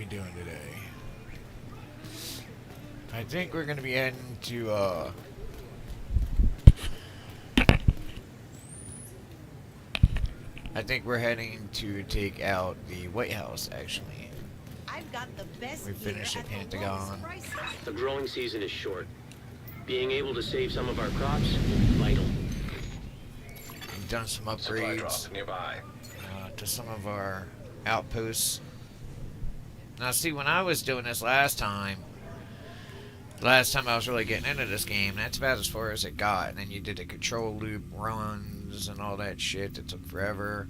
doing today? I think we're gonna be heading to I think we're heading to take out the White House, actually. I've got the best We finished gear the at the Pentagon. lowest prices. The growing season is short. Being able to save some of our crops, vital. We've done some Supply drop upgrades nearby. to some of our outposts. Now, see, when I was doing this last time I was really getting into this game, that's about as far as it got. And then you did the control loop runs and all that shit that took forever.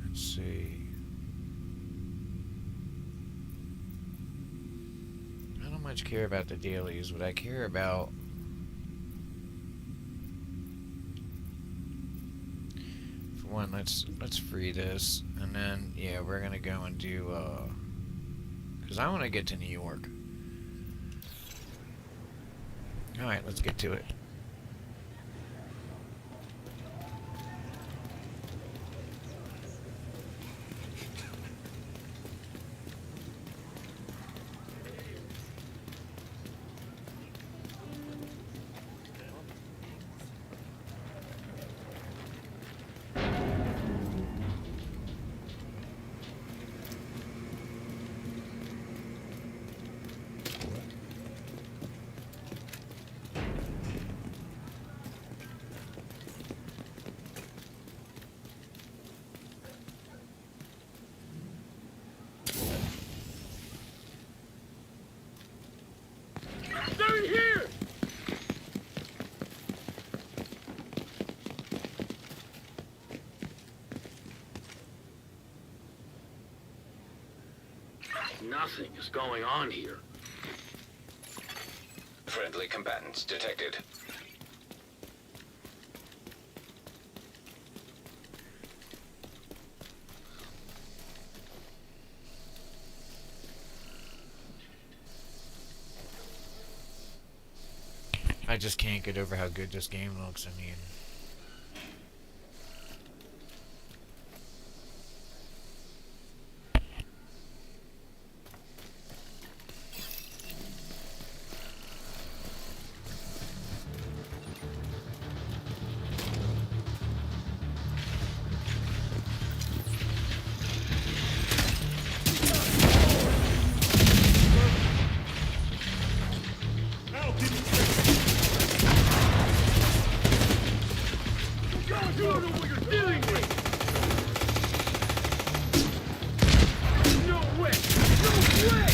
Let's see. I don't much care about the dailies. What I care about... For one, let's free this. And then, yeah, we're gonna go and do, because I want to get to New York. Alright, let's get to it. They're in here! Nothing is going on here. Friendly combatants detected. I just can't get over how good this game looks. I mean... You don't know what you're dealing with! No way! No way!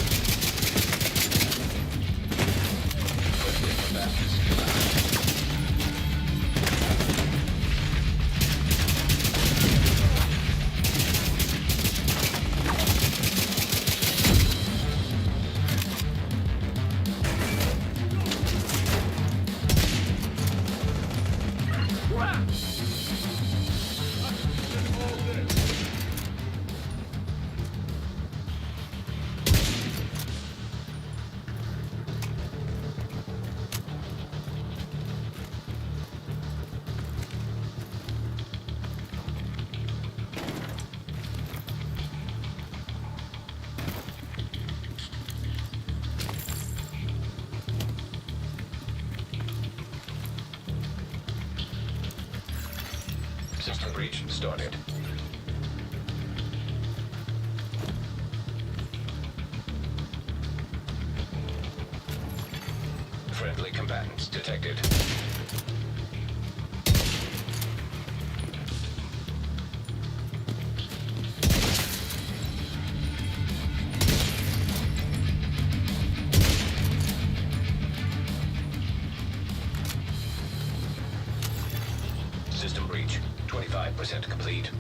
Friendly combatants nearby. Crap! System breach started. Friendly combatants detected. System breach 25% complete.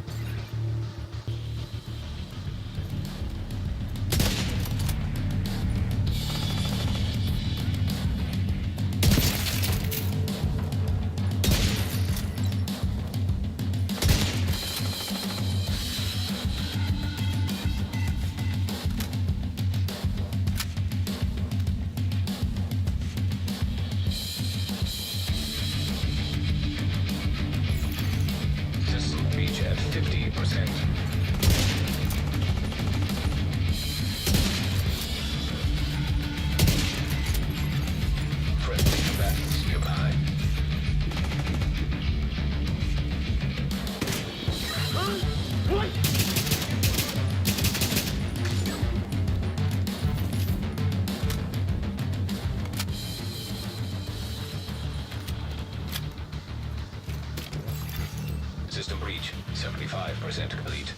System breach at 50%. System breach 75% complete.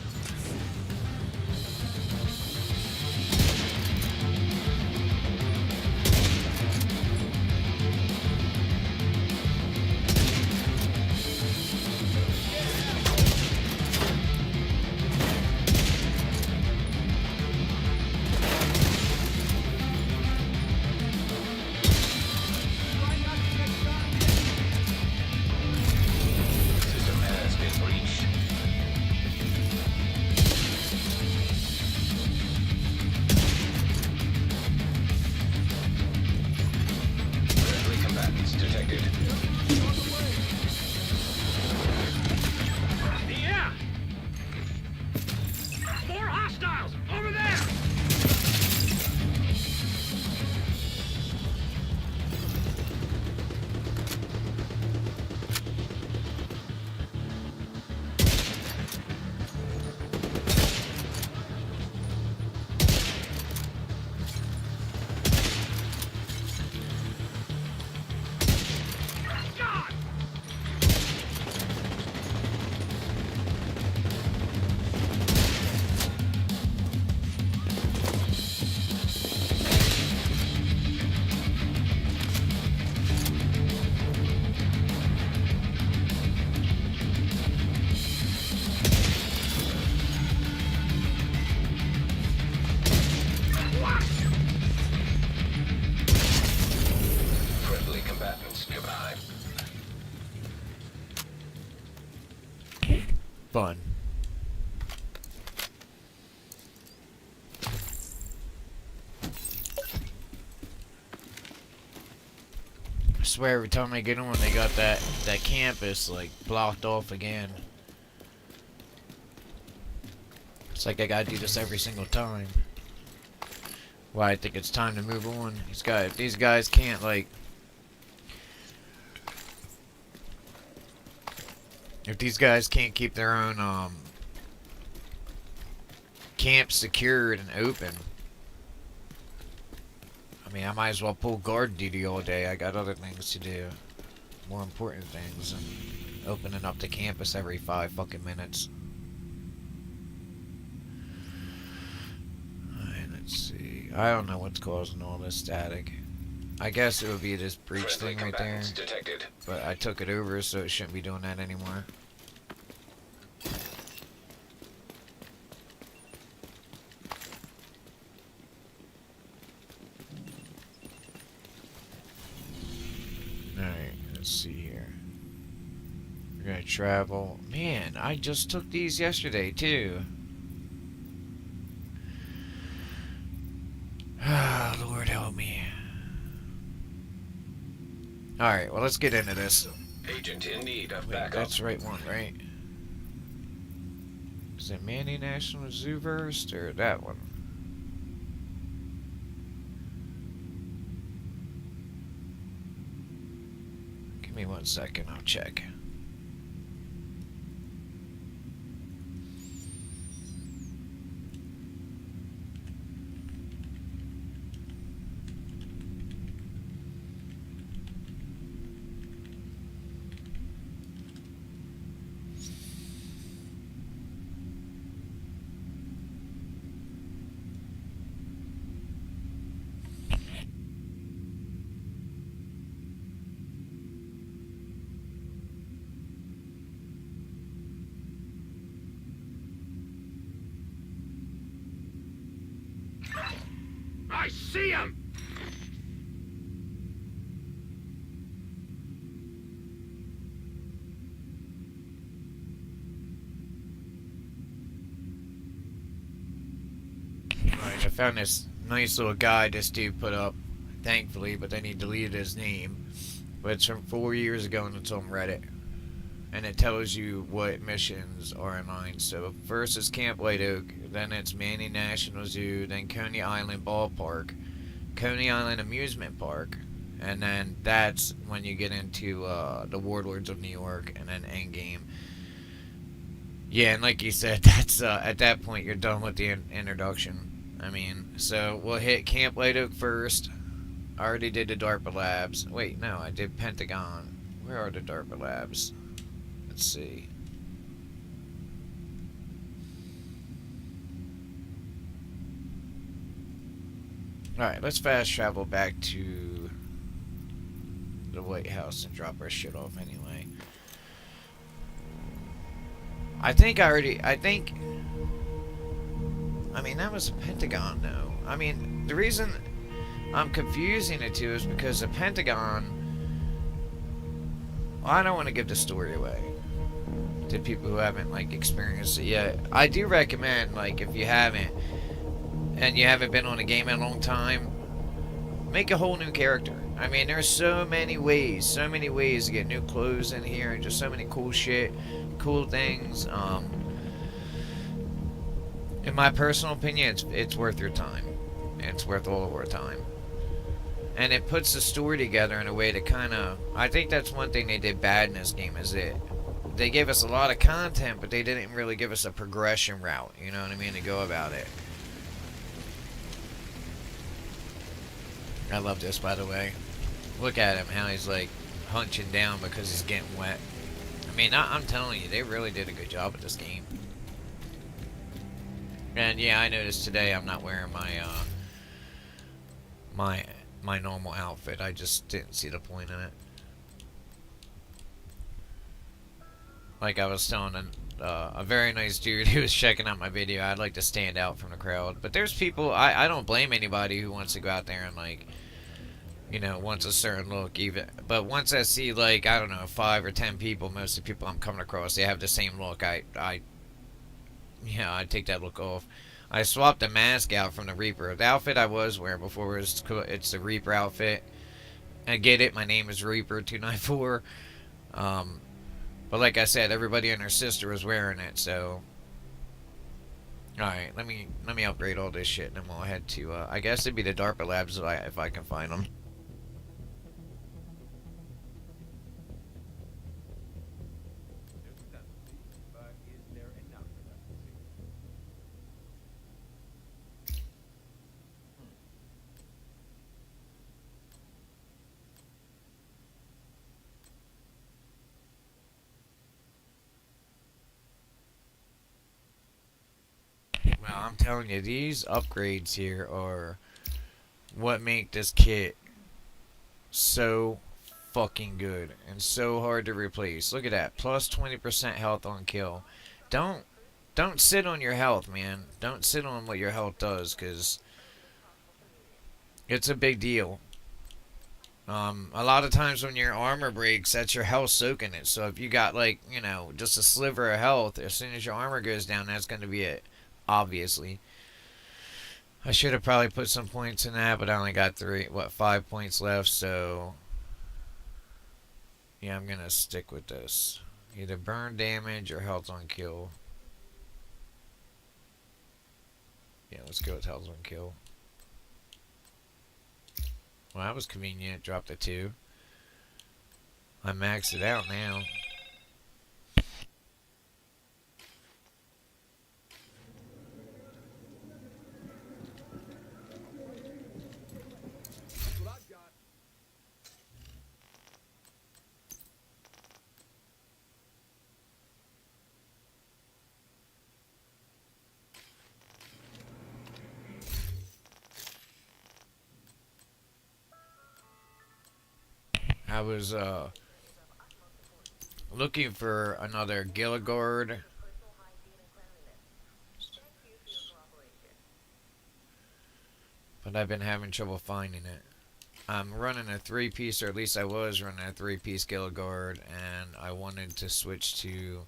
System has been breached. Friendly combatants detected. Yeah! More hostiles! Over there! God! What? Friendly combatants nearby. Fun. I swear every time I get on, they got that campus like blocked off again. It's like I gotta do this every single time. Well, I think it's time to move on. These guys can't like. If these guys can't keep their own camp secured and open, I mean, I might as well pull guard duty all day. I got other things to do, more important things than opening up the campus every 5 fucking minutes. Alright, let's see. I don't know what's causing all this static. I guess it would be this breach Friendly thing right there, combatants detected. but I took it over, so it shouldn't be doing that anymore. Alright, let's see here. We're gonna travel. Man, I just took these yesterday, too. Ah, Lord help me. Alright, well, let's get into this. Agent in need of Wait, backup. that's the right one, right? Is it Manny National Zoo first, or that one? Give me 1 second, I'll check. I see him! Alright, I found this nice little guide this dude put up, thankfully, but then he deleted his name. But it's from 4 years ago and it's on Reddit. And it tells you what missions are in line. So first is Camp White Oak, then it's Manny National Zoo, then Coney Island Ballpark, Coney Island Amusement Park, and then that's when you get into the Warlords of New York, and then Endgame. Yeah, and like you said, that's at that point you're done with the introduction. I mean, so we'll hit Camp White Oak first. I already did the DARPA labs. Wait, no, I did Pentagon. Where are the DARPA labs? Let's see. Alright, let's fast travel back to the White House and drop our shit off anyway. I mean, that was a Pentagon, though. I mean, the reason I'm confusing the two is because the Pentagon... Well, I don't want to give the story away to people who haven't, like, experienced it yet. I do recommend, like, if you haven't, and you haven't been on a game in a long time, make a whole new character. I mean, there's so many ways to get new clothes in here, and just so many cool shit, cool things. In my personal opinion, it's worth your time. It's worth all of our time. And it puts the story together in a way to kind of... I think that's one thing they did bad in this game, is they gave us a lot of content, but they didn't really give us a progression route, you know what I mean, to go about it. I love this, by the way. Look at him, how he's like hunching down because he's getting wet. I mean, I'm telling you, they really did a good job with this game. And yeah, I noticed today I'm not wearing my normal outfit. I just didn't see the point in it. Like I was telling a very nice dude who was checking out my video, I'd like to stand out from the crowd. But there's people, I don't blame anybody who wants to go out there and, like, you know, wants a certain look. Even, but once I see, like, I don't know, 5 or 10 people, most of the people I'm coming across, they have the same look. I take that look off. I swapped the mask out from the Reaper. The outfit I was wearing before was cool. It's the Reaper outfit. I get it. My name is Reaper294. But like I said, everybody and their sister was wearing it. So, all right, let me upgrade all this shit, and then we'll head to. I guess it'd be the DARPA labs if I can find them. Well, I'm telling you, these upgrades here are what make this kit so fucking good and so hard to replace. Look at that, plus 20% health on kill. Don't sit on your health, man. Don't sit on what your health does, because it's a big deal. A lot of times when your armor breaks, that's your health soaking it. So if you got, like, you know, just a sliver of health, as soon as your armor goes down, that's going to be it. Obviously. I should have probably put some points in that, but I only got 5 points left, so yeah, I'm gonna stick with this. Either burn damage or health on kill. Yeah, let's go with health on kill. Well, that was convenient. Dropped a 2. I maxed it out now. I was looking for another Gilligard, but I've been having trouble finding it. I'm running a 3-piece, or at least I was running a 3-piece Gilligard, and I wanted to switch to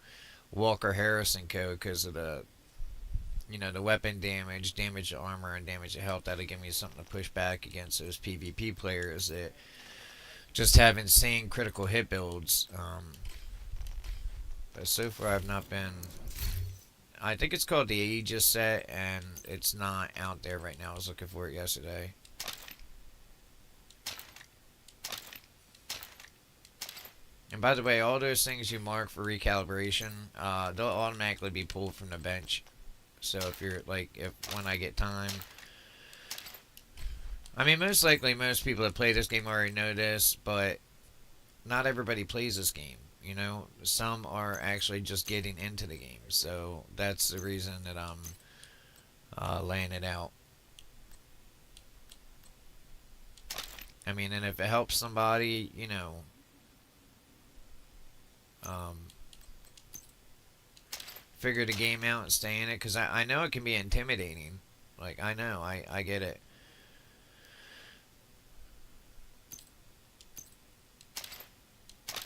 Walker Harrison code because of the, you know, the weapon damage to armor, and damage to health. That'll give me something to push back against those PvP players that just have insane critical hit builds. But so far I've not been... I think it's called the Aegis set, and it's not out there right now. I was looking for it yesterday. And by the way, all those things you mark for recalibration, they'll automatically be pulled from the bench. So if you're, like, when I get time... I mean, most likely most people that play this game already know this, but not everybody plays this game, you know? Some are actually just getting into the game, so that's the reason that I'm laying it out. I mean, and if it helps somebody, you know, um, figure the game out and stay in it, because I know it can be intimidating. Like, I know, I get it.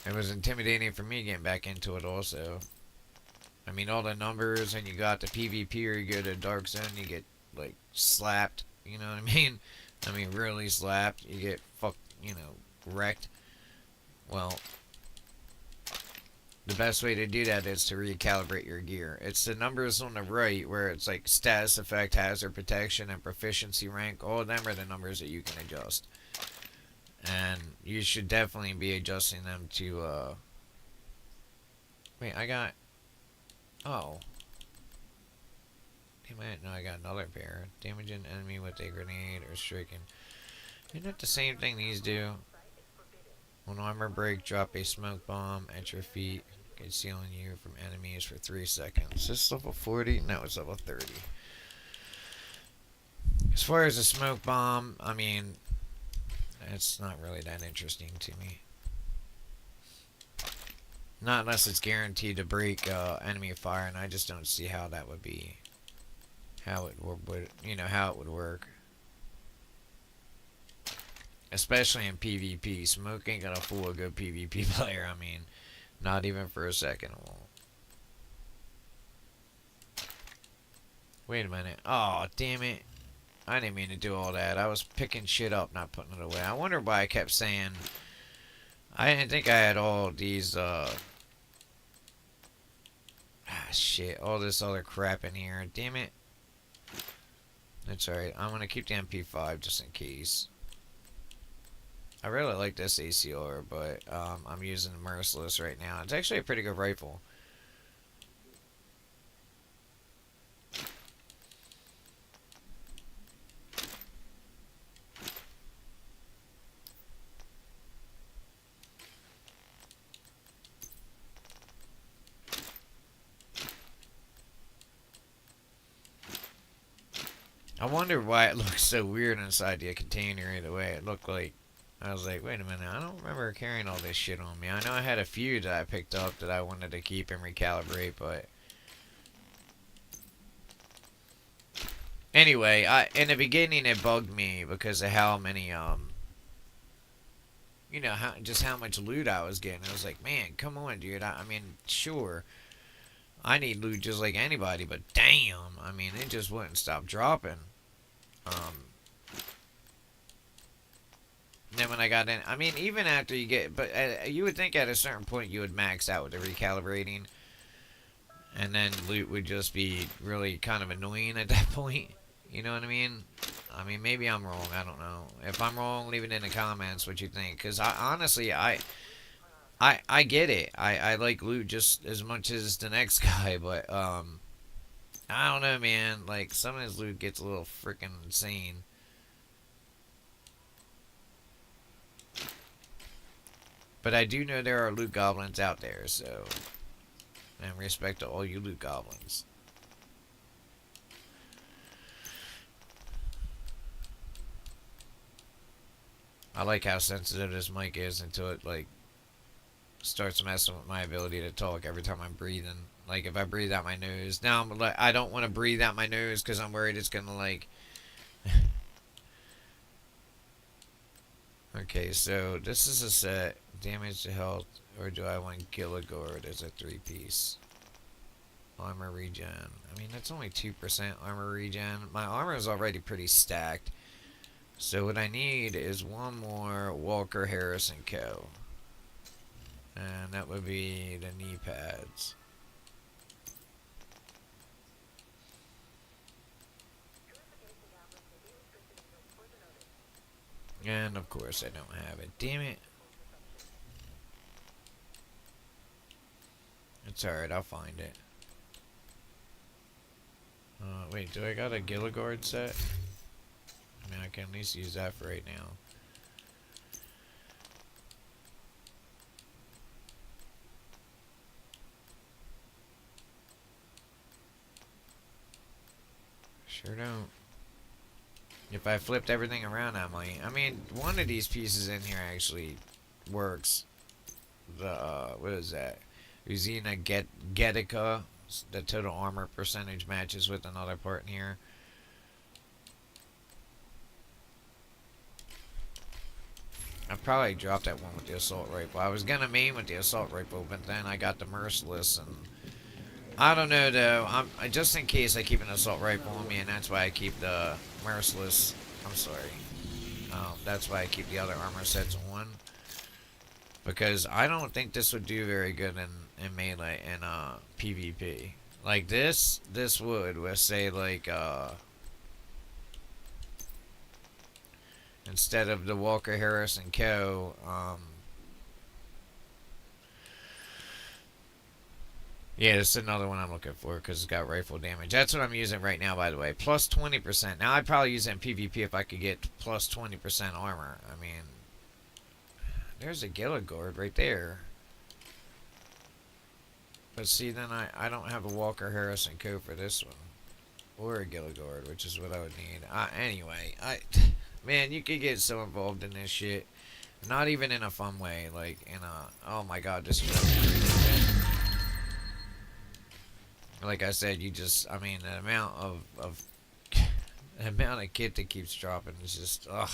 It was intimidating for me getting back into it also. I mean, all the numbers, and you got the PvP, or you go to Dark Zone, you get, like, slapped. You know what I mean? I mean, really slapped. You get fucked, you know, wrecked. Well, the best way to do that is to recalibrate your gear. It's the numbers on the right where it's like status effect, hazard protection, and proficiency rank. All of them are the numbers that you can adjust. And you should definitely be adjusting them to, Wait, I got... Oh. Damn it, no, I got another pair. Damage an enemy with a grenade or striking. Isn't that the same thing these do? When armor break, drop a smoke bomb at your feet, concealing you from enemies for 3 seconds. Is this level 40? No, it's level 30. As far as a smoke bomb, I mean, it's not really that interesting to me. Not unless it's guaranteed to break enemy fire, and I just don't see how that would be. How it would, you know, how it would work. Especially in PvP. Smoke ain't gonna fool a good PvP player. I mean, not even for a second it won't. Wait a minute. Oh, damn it. I didn't mean to do all that. I was picking shit up, not putting it away. I wonder why I kept saying... I didn't think I had all these, shit. All this other crap in here. Damn it. That's alright. I'm gonna keep the MP5 just in case. I really like this ACR, but I'm using the Merciless right now. It's actually a pretty good rifle. I wonder why it looks so weird inside the container either way. It looked like... I was like, wait a minute, I don't remember carrying all this shit on me. I know I had a few that I picked up that I wanted to keep and recalibrate, but... Anyway, in the beginning it bugged me because of how many, you know, just how much loot I was getting. I was like, man, come on, dude. I mean, sure, I need loot just like anybody, but damn, I mean, it just wouldn't stop dropping. Then when I got in, I mean, even after you get, but you would think at a certain point you would max out with the recalibrating, and then loot would just be really kind of annoying at that point. You know what I mean? I mean, maybe I'm wrong. I don't know. If I'm wrong, leave it in the comments what you think. Because honestly, I get it. I like loot just as much as the next guy, but I don't know, man. Like, some of his loot gets a little freaking insane. But I do know there are loot goblins out there, so... And respect to all you loot goblins. I like how sensitive this mic is until it, like, starts messing with my ability to talk every time I'm breathing. Like, if I breathe out my nose. Now, I don't want to breathe out my nose because I'm worried it's going to, like... Okay, so this is a set. Damage to health. Or do I want Gilligord as a 3-piece? Armor regen. I mean, that's only 2% armor regen. My armor is already pretty stacked. So what I need is one more Walker Harrison Co. And that would be the knee pads. And of course I don't have it. Damn it. It's alright, I'll find it. Wait, do I got a Gilligord set? I mean, I can at least use that for right now. Sure don't. If I flipped everything around, I might. I mean, one of these pieces in here actually works. The, what is that? Uzina Getica. The total armor percentage matches with another part in here. I probably dropped that one with the assault rifle. I was gonna main with the assault rifle, but then I got the merciless, and I don't know though. Just in case I keep an assault rifle on me, and that's why I keep the merciless. I'm sorry. That's why I keep the other armor sets on, because I don't think this would do very good in melee and PvP. Like this would with say like instead of the Walker Harris and Co. Yeah, this is another one I'm looking for because it's got rifle damage. That's what I'm using right now, by the way. Plus 20%. Now, I'd probably use it in PvP if I could get plus 20% armor. I mean, there's a Gilligard right there. But see, then I don't have a Walker Harris and Co. for this one. Or a Gilligard, which is what I would need. Anyway, man, you could get so involved in this shit. Not even in a fun way. Like, in a... Oh my god, this is... Like I said, you just... I mean, the amount of the amount of kit that keeps dropping is just... Ugh.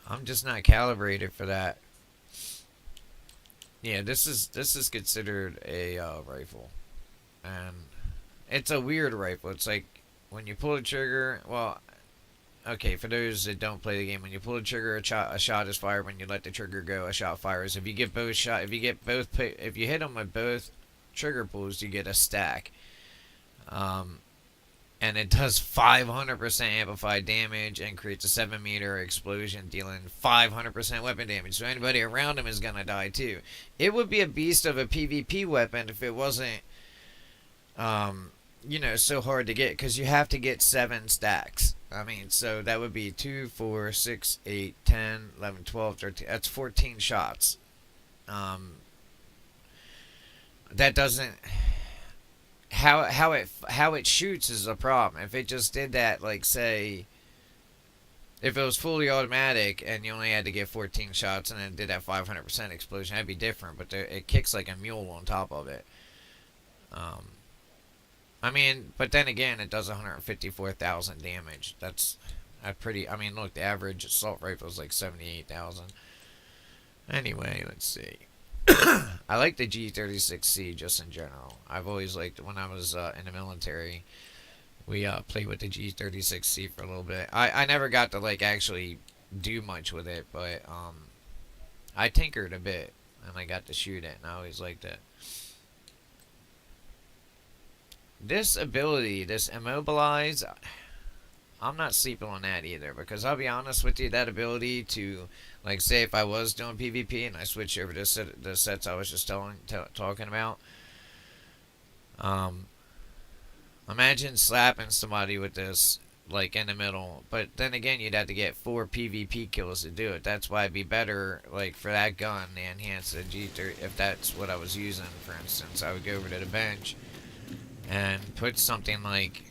I'm just not calibrated for that. Yeah, this is considered a rifle, and it's a weird rifle. It's like when you pull the trigger. Well, okay, for those that don't play the game, when you pull the trigger, a shot is fired. When you let the trigger go, a shot fires. If you get both if you hit them with both trigger pulls, you get a stack. And it does 500% amplified damage and creates a 7-meter explosion, dealing 500% weapon damage. So anybody around him is gonna die too. It would be a beast of a PvP weapon if it wasn't, you know, so hard to get, because you have to get 7 stacks. I mean, so that would be 2, 4, 6, 8, 10, 11, 12, 13. That's 14 shots. That doesn't... How it shoots is a problem. If it just did that, like, say, if it was fully automatic and you only had to get 14 shots and then did that 500% explosion, that'd be different. But it kicks like a mule on top of it. I mean, but then again, it does 154,000 damage. That's a pretty... I mean, look, the average assault rifle is like 78,000. Anyway, let's see. I like the G36C just in general. I've always liked, when I was in the military, we played with the G36C for a little bit. I never got to like actually do much with it, but I tinkered a bit and I got to shoot it, and I always liked it. This ability, this immobilize, I'm not sleeping on that either, because I'll be honest with you, that ability to, like, say if I was doing PvP and I switched over to the sets I was just talking about, imagine slapping somebody with this, like, in the middle, but then again, you'd have to get 4 PvP kills to do it. That's why it'd be better, like, for that gun, to enhance the G30, if that's what I was using, for instance. I would go over to the bench and put something like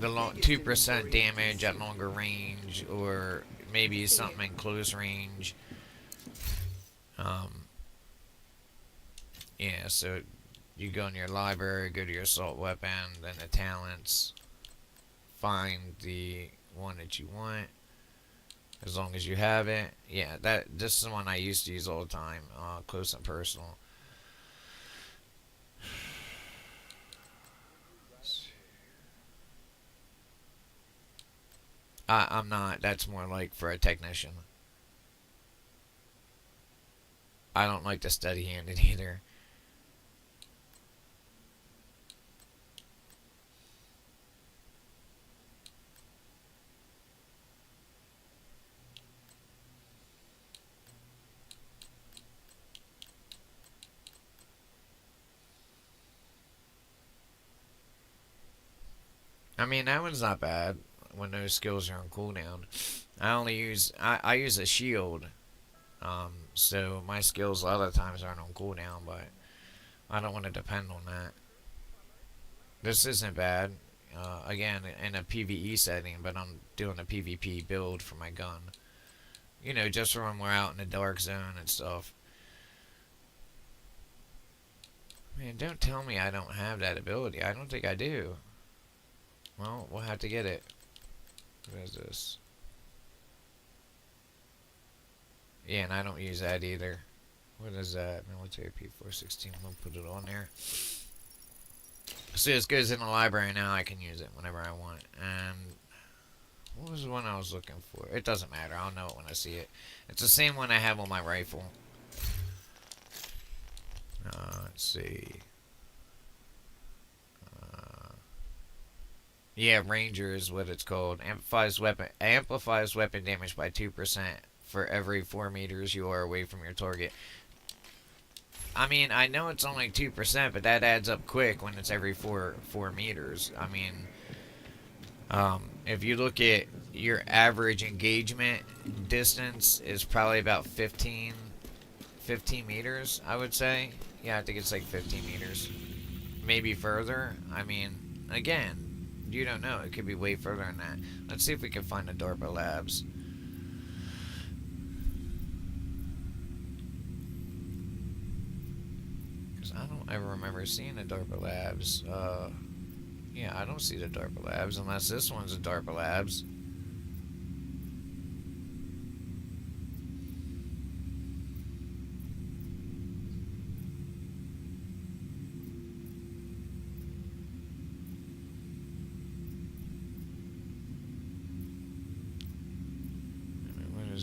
the 2% damage at longer range, or maybe something in close range. Yeah, so you go in your library, go to your assault weapon, then the talents, find the one that you want, as long as you have it. Yeah, this is the one I used to use all the time, close and personal. I'm not. That's more like for a technician. I don't like the steady-handed either. I mean, that one's not bad when those skills are on cooldown. I use a shield. So my skills a lot of times aren't on cooldown, but I don't want to depend on that. This isn't bad. Again, in a PvE setting, but I'm doing a PvP build for my gun. You know, just when we're out in the dark zone and stuff. Man, don't tell me I don't have that ability. I don't think I do. Well, we'll have to get it. What is this? Yeah, and I don't use that either. What is that? Military P416. We'll put it on there. So this goes in the library now. I can use it whenever I want. And what was the one I was looking for? It doesn't matter. I'll know it when I see it. It's the same one I have on my rifle. Let's see. Yeah, Ranger is what it's called. Amplifies weapon damage by 2% for every 4 meters you are away from your target. I mean, I know it's only 2%, but that adds up quick when it's every 4 meters. I mean, if you look at your average engagement distance is probably about 15 meters, I would say. Yeah, I think it's like 15 meters. Maybe further. I mean, again, you don't know. It could be way further than that. Let's see if we can find the DARPA labs. Because I don't ever remember seeing the DARPA labs. Yeah, I don't see the DARPA labs unless this one's a DARPA labs.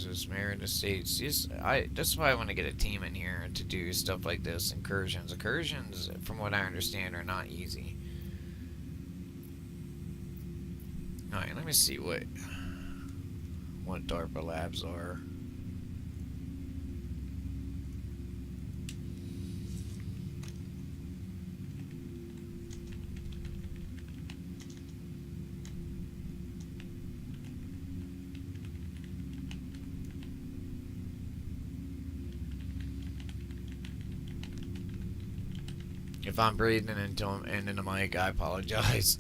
This Merit Estates. That's why I want to get a team in here to do stuff like this. Incursions. Incursions, from what I understand, are not easy. Alright, let me see what DARPA labs are. If I'm breathing into the mic, I apologize.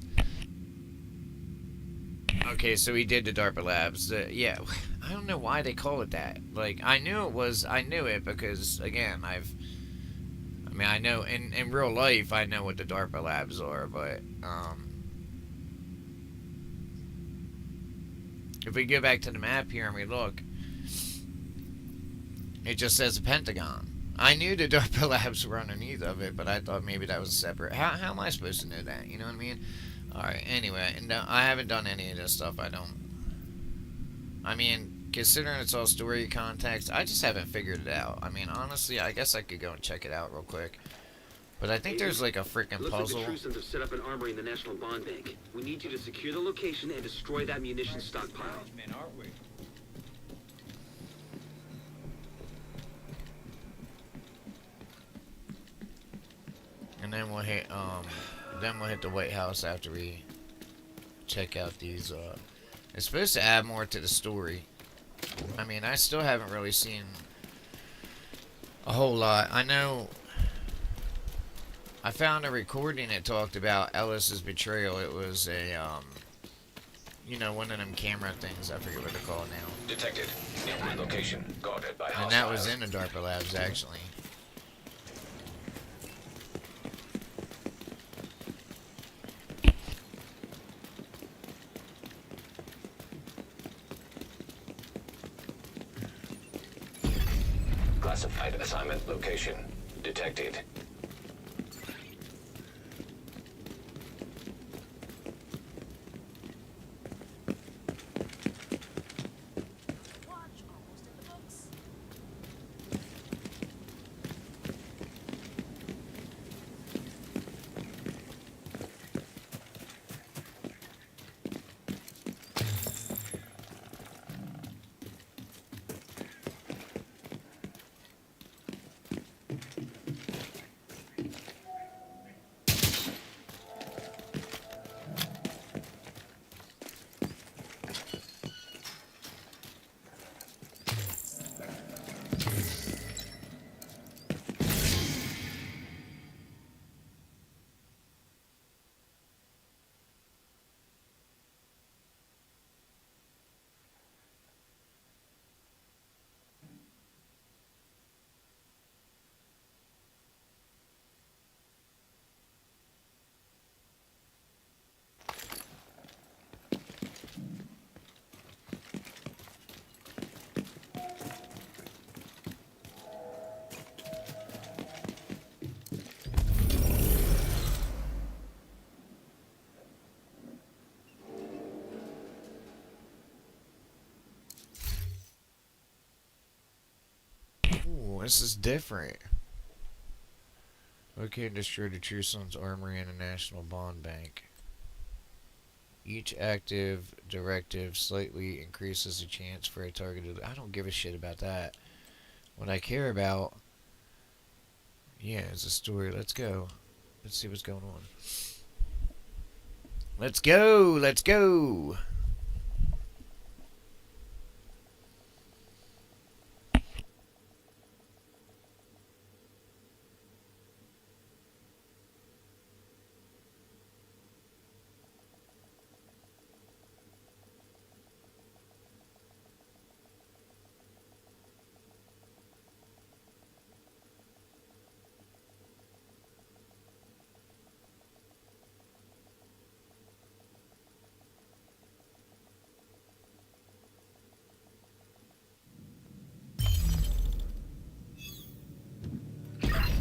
Okay, so we did the DARPA labs. Yeah, I don't know why they call it that. Like, I knew it because, again, I know in real life, I know what the DARPA labs are, but, if we go back to the map here and we look, it just says a pentagon. I knew the DARPA labs were underneath of it, but I thought maybe that was separate. How am I supposed to know that? You know what I mean? Alright, anyway, and I haven't done any of this stuff. I mean, considering it's all story context, I just haven't figured it out. I mean, honestly, I guess I could go and check it out real quick. But I think there's like a freaking puzzle. Looks like the Trusons have set up an armory in the National Bond Bank. We need you to secure the location and destroy that munitions stockpile. Aren't we? And then we'll hit the White House after we check out these. It's supposed to add more to the story. I mean, I still haven't really seen a whole lot. I know I found a recording that talked about Ellis's betrayal. It was a you know, one of them camera things. I forget what they're called now. Detected. Inward location. Guarded by And that was in the DARPA labs, actually. Classified assignment location. Detected. Ooh, this is different. Locate and destroy the True Sons Armory and the National Bond Bank. Each active directive slightly increases the chance for a targeted... I don't give a shit about that. What I care about... Yeah, is the story. Let's go. Let's see what's going on. Let's go! Let's go!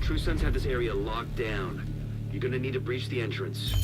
True Sons have this area locked down. You're gonna need to breach the entrance.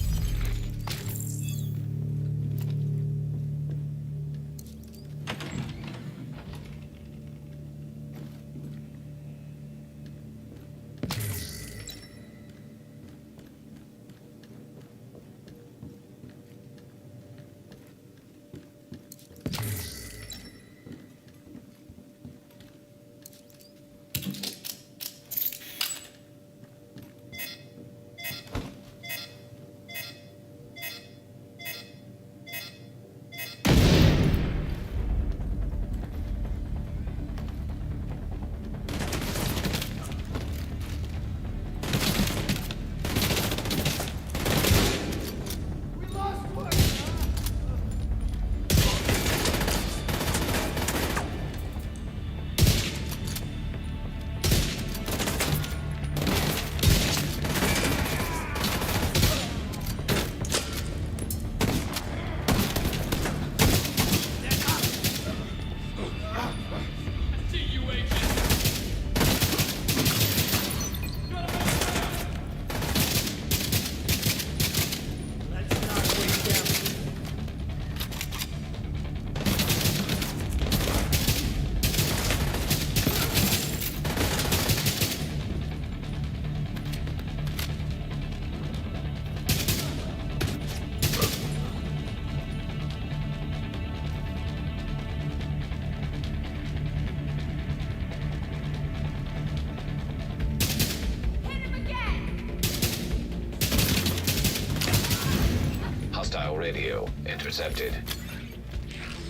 Hostile radio intercepted.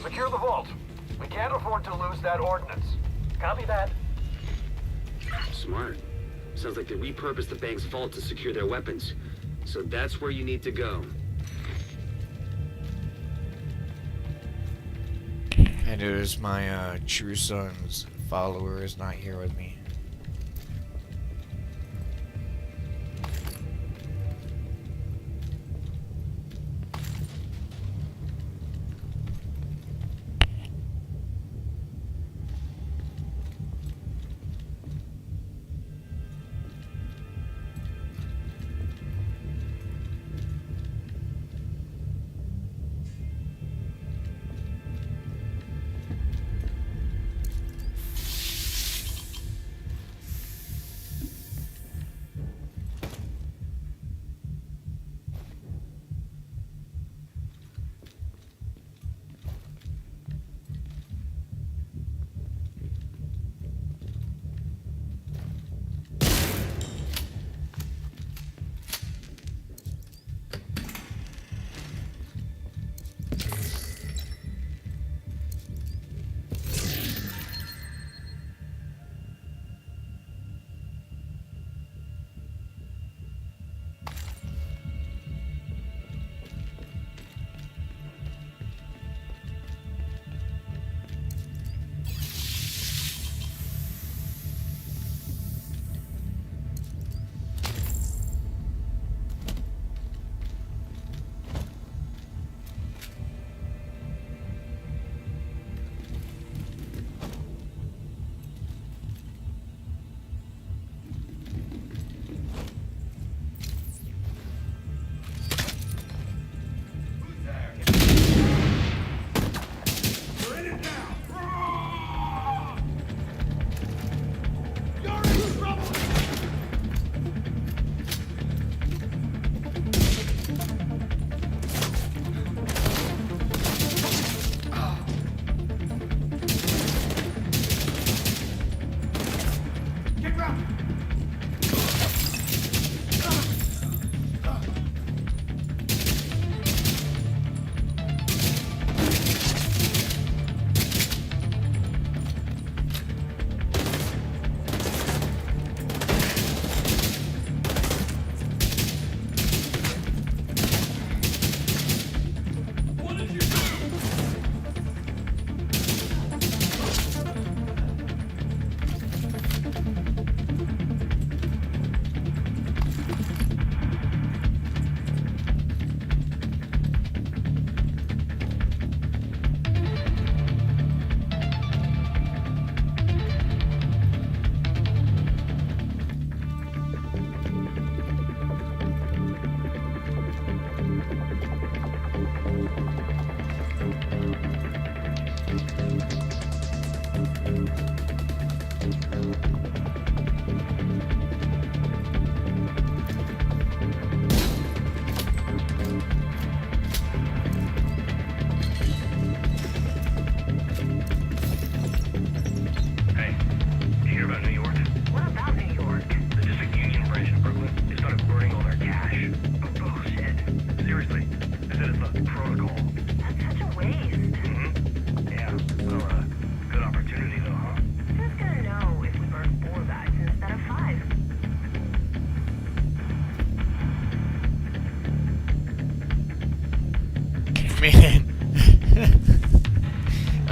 Secure the vault. We can't afford to lose that ordnance. Copy that. Smart. Sounds like they repurposed the bank's vault to secure their weapons. So that's where you need to go. I notice my True Sons follower is not here with me.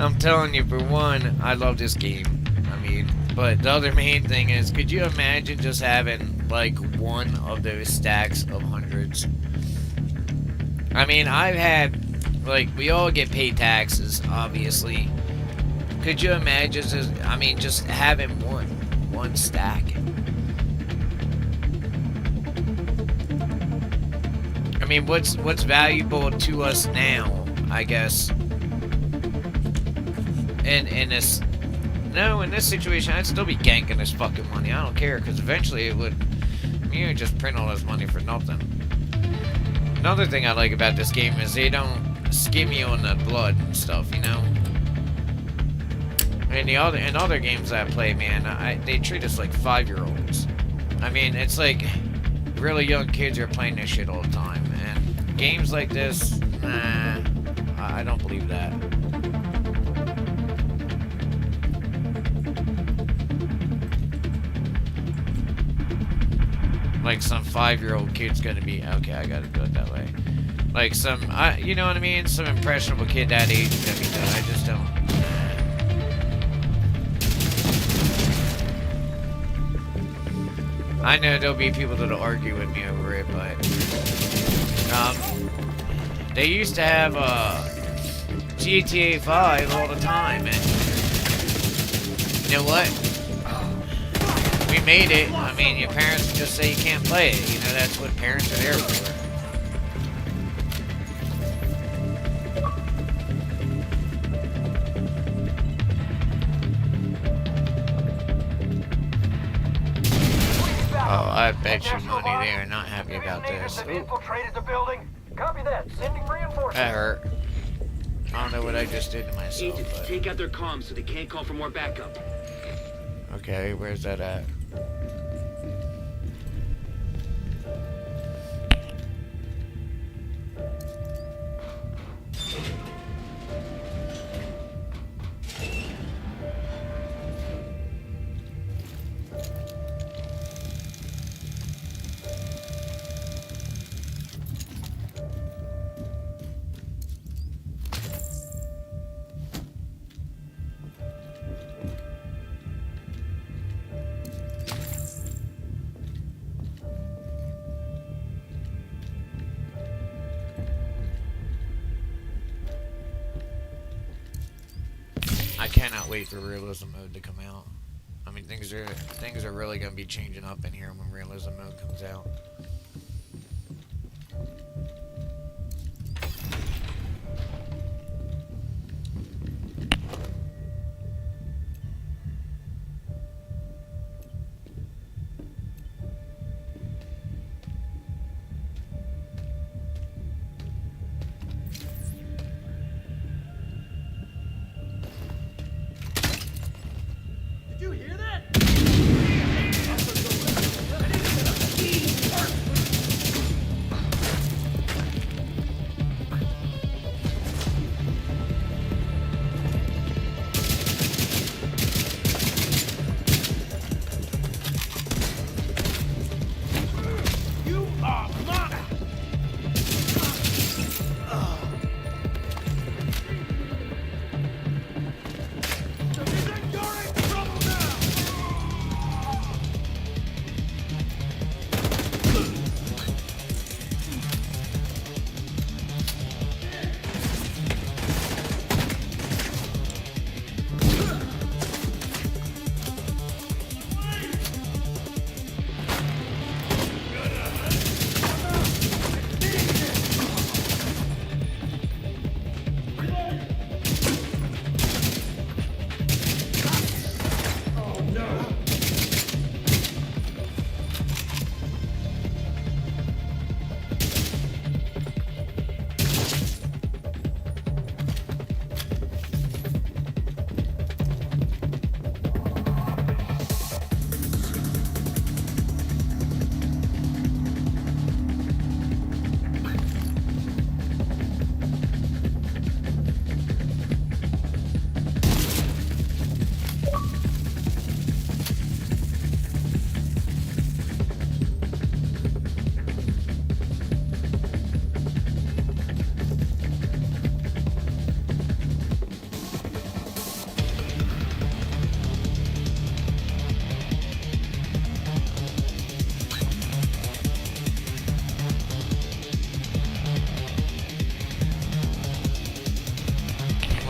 I'm telling you, for one, I love this game. I mean, but the other main thing is, could you imagine just having, like, one of those stacks of hundreds? I mean, I've had, like, we all get paid taxes, obviously. Could you imagine just having one stack? I mean, what's valuable to us now, I guess. In this situation, I'd still be ganking this fucking money. I don't care, because eventually it would, you would just print all this money for nothing. Another thing I like about this game is they don't skim you on the blood and stuff, you know. In other games I play, man, they treat us like 5-year-olds. I mean, it's like really young kids are playing this shit all the time, and games like this, nah, I don't believe that. Like some 5-year-old kid's gonna be okay. I gotta do it that way. Like some, you know what I mean? Some impressionable kid that age is gonna be good. I just don't. I know there'll be people that'll argue with me over it, but they used to have GTA 5 all the time, and you know what? We made it. I mean, your parents would just say you can't play it. You know, that's what parents are there for. Oh, I bet you money they are not happy about this. Infiltrated the building. Copy that. Sending reinforcements. That hurt. I don't know what I just did to myself, Agents, but... take out their comms so they can't call for more backup. Okay, where's that at? I cannot wait for realism mode to come out. I mean, things are really gonna be changing up in here when realism mode comes out. Did you hear that?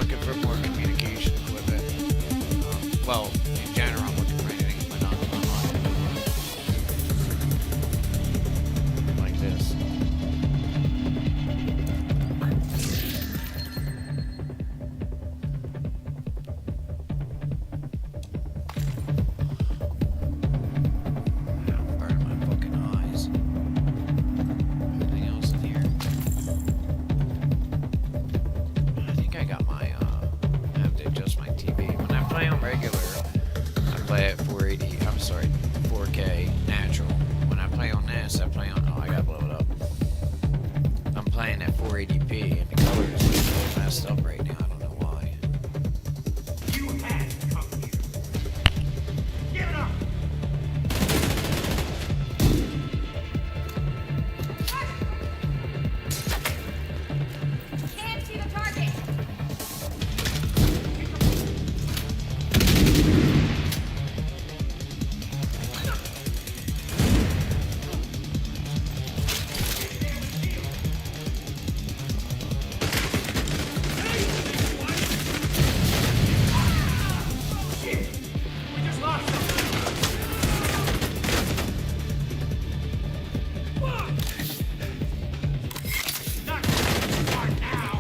looking for more communication equipment. Well, in general, I'm looking for anything, but not like this. I'm burning my fucking eyes. Anything else in here? I think I got my, I have to adjust my TV. When I play on regular, I play at 480, I'm sorry, 4K natural. When I play on this, I play on, oh, I gotta blow it up. I'm playing at 480p, and the color is just so messed up right now. I don't know why. You had to come here. Give it up! Can't see the target. We just lost something. Not right now.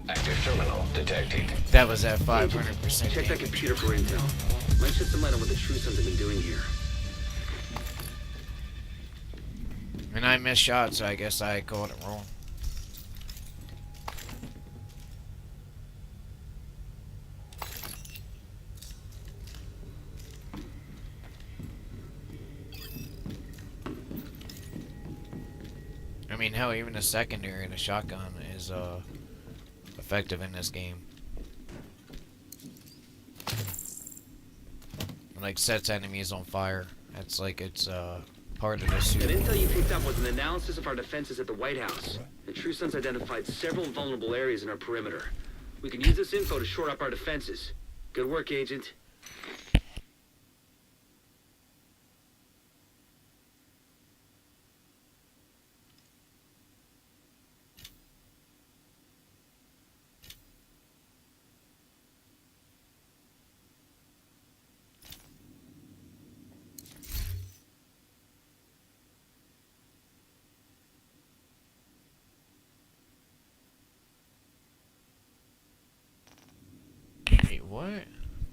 Active terminal detected. That was at 500%. Check that computer for intel. Might shed some light on what the True Sons have been doing here. And I missed shots, so I guess I called it wrong. I mean, hell, even a secondary and a shotgun is effective in this game. It, like, sets enemies on fire. It's like it's part of the That suit. intel you picked up was an analysis of our defenses at the White House. The True Sons identified several vulnerable areas in our perimeter. We can use this info to shore up our defenses. Good work, Agent. Wait, what?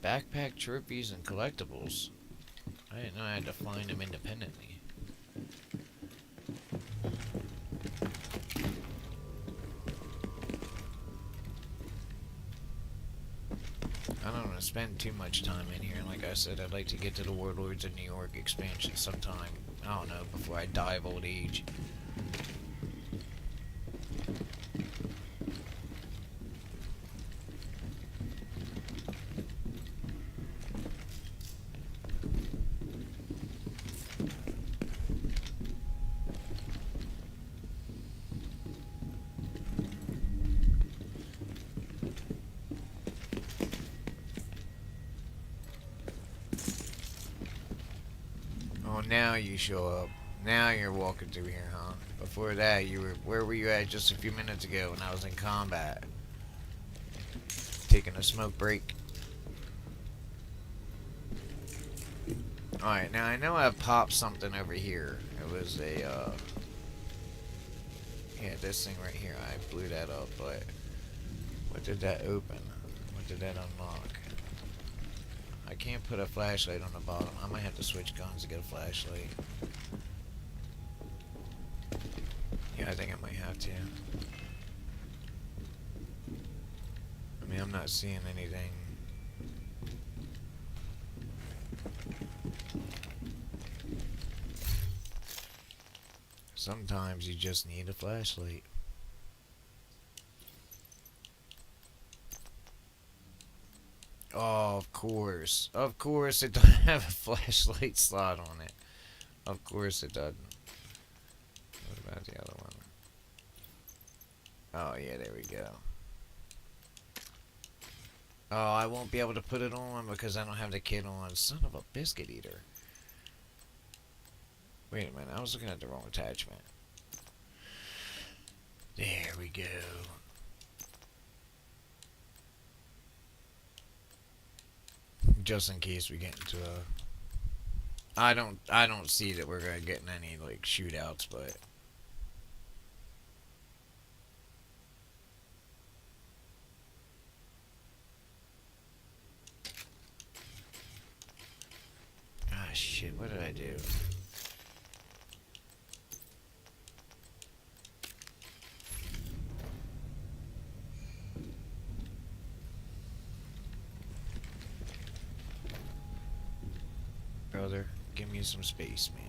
Backpack trophies and collectibles. I didn't know I had to find them independently. I don't want to spend too much time in here. Like I said, I'd like to get to the Warlords of New York expansion sometime. I don't know, before I die of old age. Oh, now you show up. Now you're walking through here, huh? Before that, you were... Where were you at just a few minutes ago when I was in combat? Taking a smoke break. Alright, now I know I popped something over here. It was a, yeah, this thing right here. I blew that up, but... What did that open? What did that unlock? I can't put a flashlight on the bottom. I might have to switch guns to get a flashlight. Yeah, I think I might have to. I mean, I'm not seeing anything. Sometimes you just need a flashlight. Oh, of course. Of course it doesn't have a flashlight slot on it. Of course it doesn't. What about the other one? Oh, yeah, there we go. Oh, I won't be able to put it on because I don't have the kit on. Son of a biscuit eater. Wait a minute, I was looking at the wrong attachment. There we go. Just in case we get into a... I don't see that we're gonna get in any, like, shootouts, but... Ah, shit, what did I do? Brother, give me some space, man.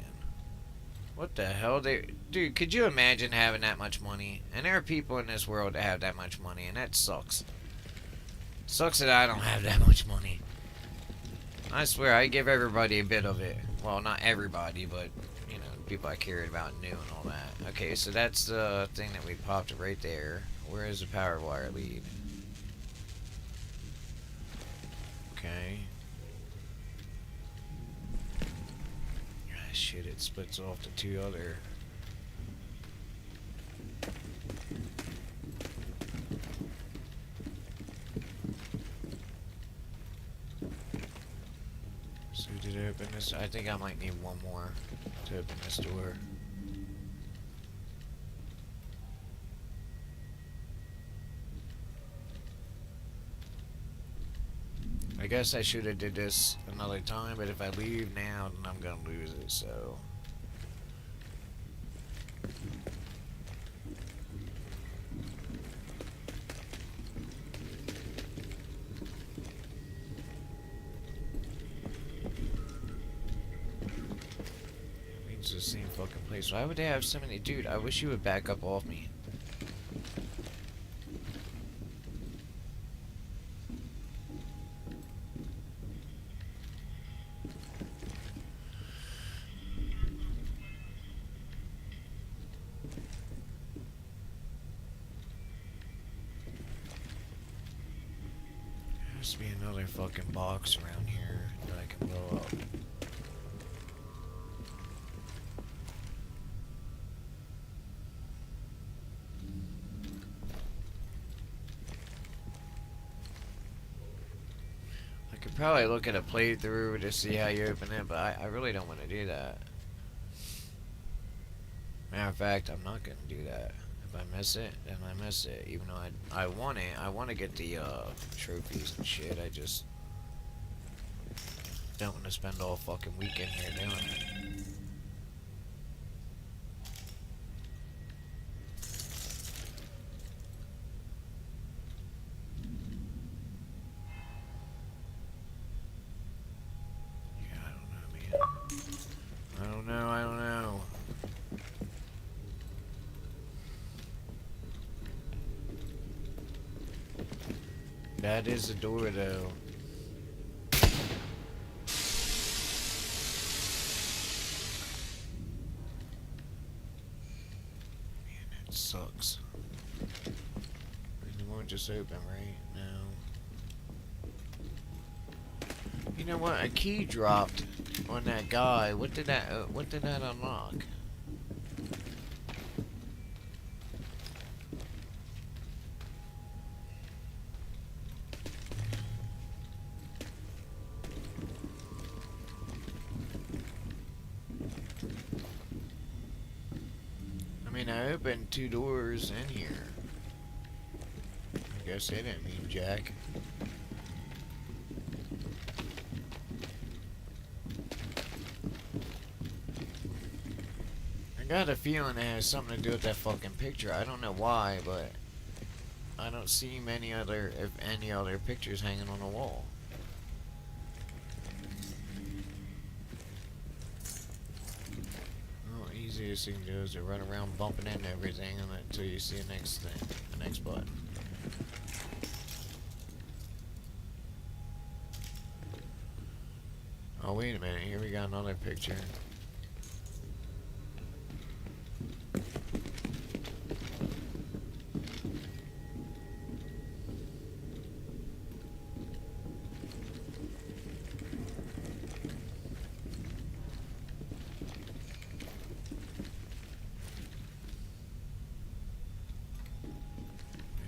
What the hell? Dude, could you imagine having that much money? And there are people in this world that have that much money, and that sucks. Sucks that I don't have that much money. I swear, I give everybody a bit of it. Well, not everybody, but, you know, people I cared about and knew and all that. Okay, so that's the thing that we popped right there. Where is the power wire lead? Okay. Ah, shit, it splits off to two other... So did I open this? I think I might need one more to open this door. I guess I should have did this another time, but if I leave now, then I'm gonna lose it, so... It's the same fucking place. Why would they have so many? Dude, I wish you would back up off me. There has to be another fucking box around here that I can blow up. I could probably look at a playthrough to see how you open it, but I really don't want to do that. Matter of fact, I'm not going to do that. If I miss it, then I miss it. Even though I want it. I want to get the trophies and shit. I just don't want to spend all fucking weekend here doing it. I don't know. That is the door, though. Man, that sucks. It won't just open right now. You know what? A key dropped on that guy. What did that unlock? mean, I opened 2 doors in here. I guess they didn't mean jack. I got a feeling it has something to do with that fucking picture. I don't know why, but I don't see many other, if any other pictures hanging on the wall. Well, easiest thing to do is to run around bumping into everything until you see the next thing, the next button. Oh, wait a minute. Here we got another picture.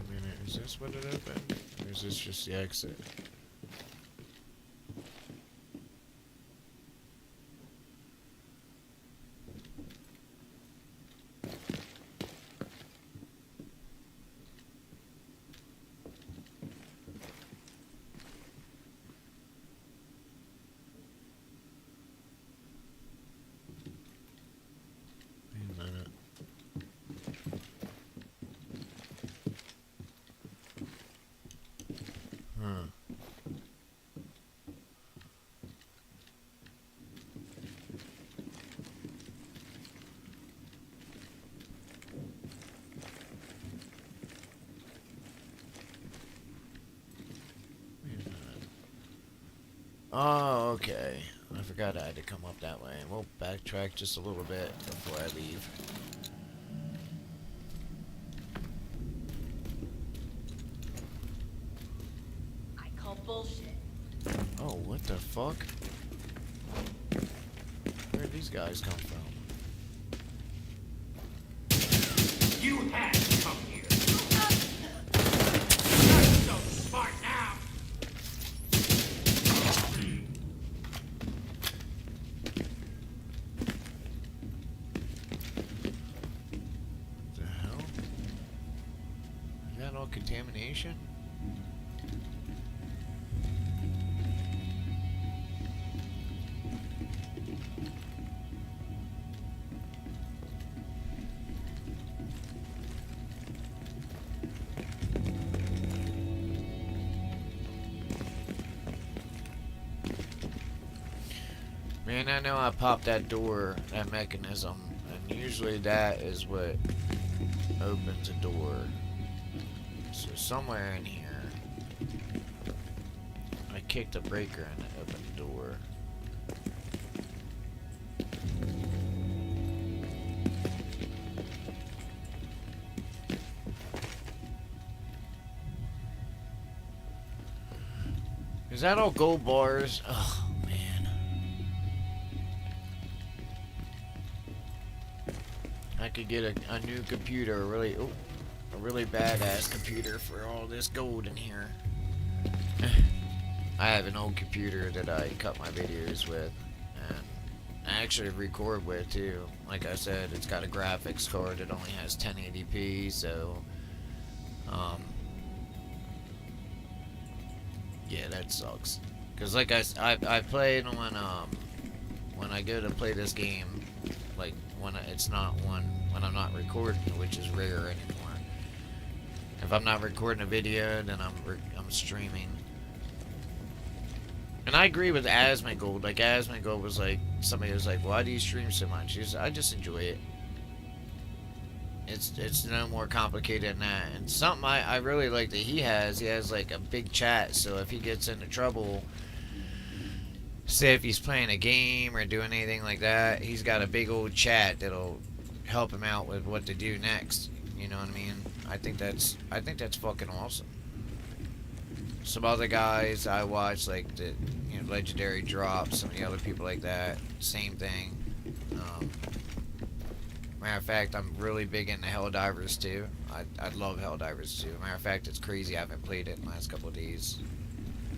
Wait a minute. Is this what it opened? Or is this just the exit? Oh, okay. I forgot I had to come up that way. We'll backtrack just a little bit before I leave. I call bullshit. Oh, what the fuck? Where'd these guys come from? You had to come here. You're so smart now. What the hell? Is that all contamination? Man, I know I popped that door, that mechanism, and usually that is what opens a door. So somewhere in here, I kicked a breaker and it opened the door. Is that all gold bars? Oh, man. I could get a new computer, a really badass computer for all this gold in here. I have an old computer that I cut my videos with, and I actually record with too. Like I said, it's got a graphics card that only has 1080p, so yeah, that sucks. Cause like I played when I go to play this game, like when I'm not recording, which is rare anymore. If I'm not recording a video, then I'm streaming. And I agree with Asmongold. Like Asmongold was like, somebody was like, "Why do you stream so much?" He said, "I just enjoy it. It's no more complicated than that." And something I really like that he has like a big chat. So if he gets into trouble, say if he's playing a game or doing anything like that, he's got a big old chat that'll help him out with what to do next. You know what I mean? I think that's fucking awesome. Some other guys I watch, like the Legendary Drops, some of the other people like that, same thing. Matter of fact, I'm really big into Helldivers too. I love Helldivers too. Matter of fact, it's crazy I haven't played it in the last couple of days.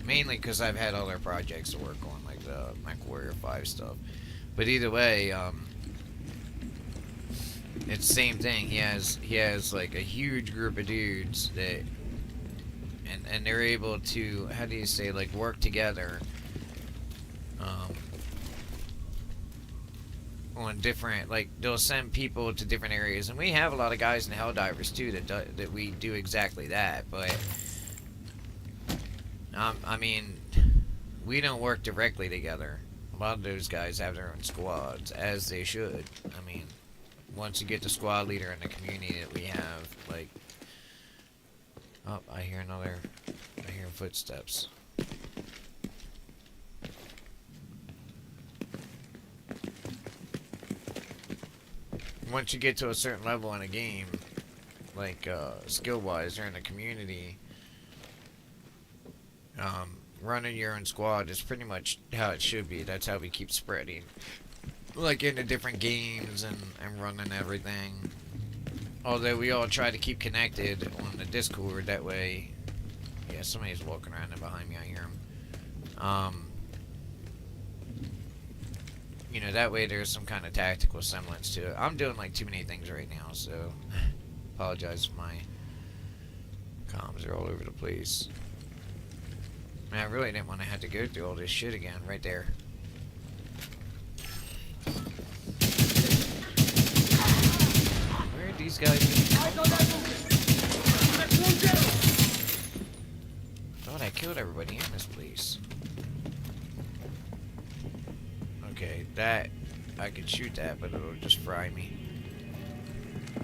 Mainly because I've had other projects to work on, like the MechWarrior 5 stuff. But either way, it's the same thing. He has like a huge group of dudes that, and they're able to, how do you say, like, work together on different, like, they'll send people to different areas, and we have a lot of guys in Helldivers too that we do exactly that. But I mean, we don't work directly together. A lot of those guys have their own squads, as they should. I mean, once you get the squad leader in the community that we have, like, oh, I hear footsteps. Once you get to a certain level in a game, like, skill-wise, or in the community, running your own squad is pretty much how it should be. That's how we keep spreading, like, into different games and running everything. Although we all try to keep connected on the Discord, that way. Yeah, somebody's walking around there behind me, I hear him. You know, that way there's some kind of tactical semblance to it. I'm doing, like, too many things right now, so apologize if my comms are all over the place. Man, I really didn't want to have to go through all this shit again, right there. Where are these guys? Thought I killed everybody in this place. Okay, that, I could shoot that, but it'll just fry me. I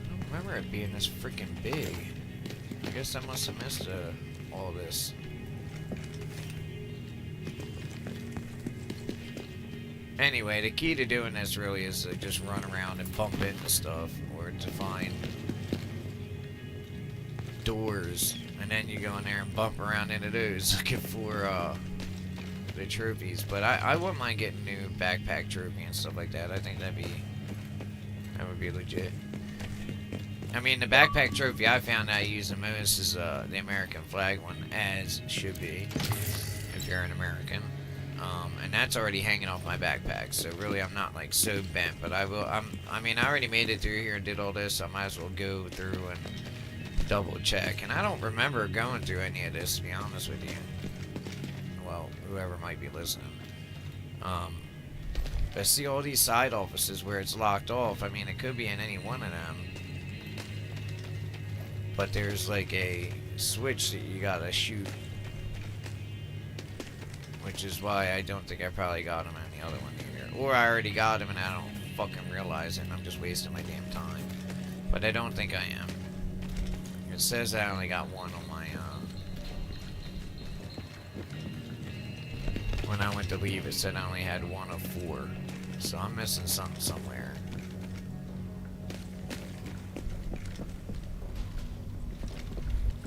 don't remember it being this freaking big. I guess I must have missed all this. Anyway, the key to doing this really is to just run around and bump into stuff, or to find doors, and then you go in there and bump around into those looking for the trophies. But I wouldn't mind getting new backpack trophy and stuff like that. I think that would be legit. I mean, the backpack trophy I found I use the most is the American flag one, as it should be if you're an American. And that's already hanging off my backpack, so really I'm not, like, so bent. But I mean, I already made it through here and did all this, so I might as well go through and double check. And I don't remember going through any of this, to be honest with you. Well, whoever might be listening. But see all these side offices where it's locked off. I mean, it could be in any one of them. But there's, like, a switch that you gotta shoot. Which is why I don't think I probably got him on the other one either. Or I already got him and I don't fucking realize it and I'm just wasting my damn time. But I don't think I am. It says I only got one on my, when I went to leave, it said I only had 1 of 4. So I'm missing something somewhere.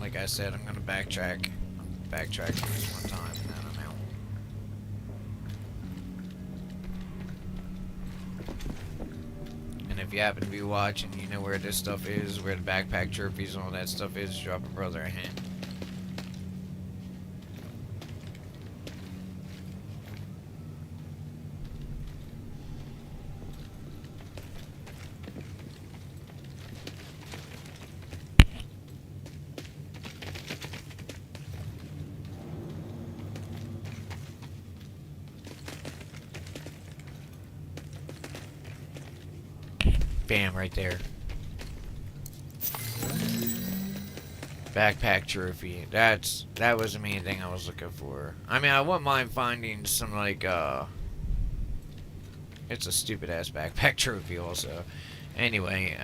Like I said, I'm gonna backtrack. Backtrack this one time and then I'm out. And if you happen to be watching, you know where this stuff is, where the backpack trophies and all that stuff is, drop a brother a hint. Bam, right there. Backpack trophy. That was the main thing I was looking for. I mean, I wouldn't mind finding some, like, it's a stupid ass backpack trophy also. Anyway,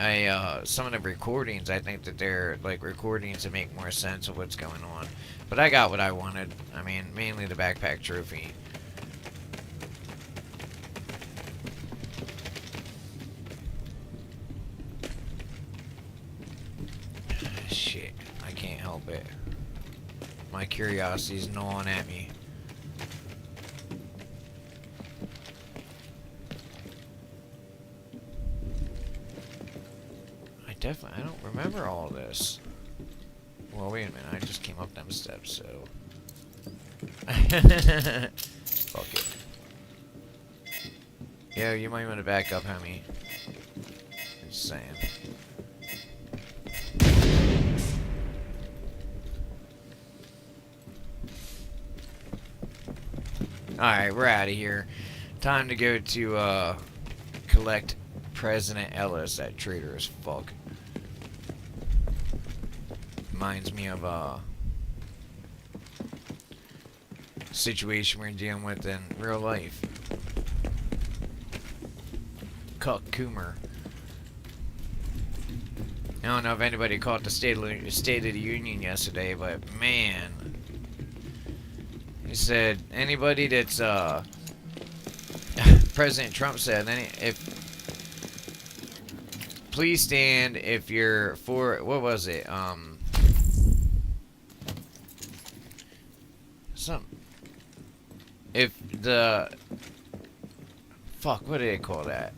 some of the recordings, I think that they're, like, recordings that make more sense of what's going on. But I got what I wanted. I mean, mainly the backpack trophy. Shit, I can't help it. My curiosity's gnawing at me. I don't remember all this. Well, wait a minute, I just came up them steps, so... Fuck it. Yo, you might want to back up, homie. Just saying. Alright, we're out of here. Time to go to, collect President Ellis, that traitor as fuck. Reminds me of, situation we're dealing with in real life. Cuck Coomer. I don't know if anybody caught the State of the Union yesterday, but man, he said anybody that's President Trump said please stand if you're for, what was it, if the fuck, what do they call that?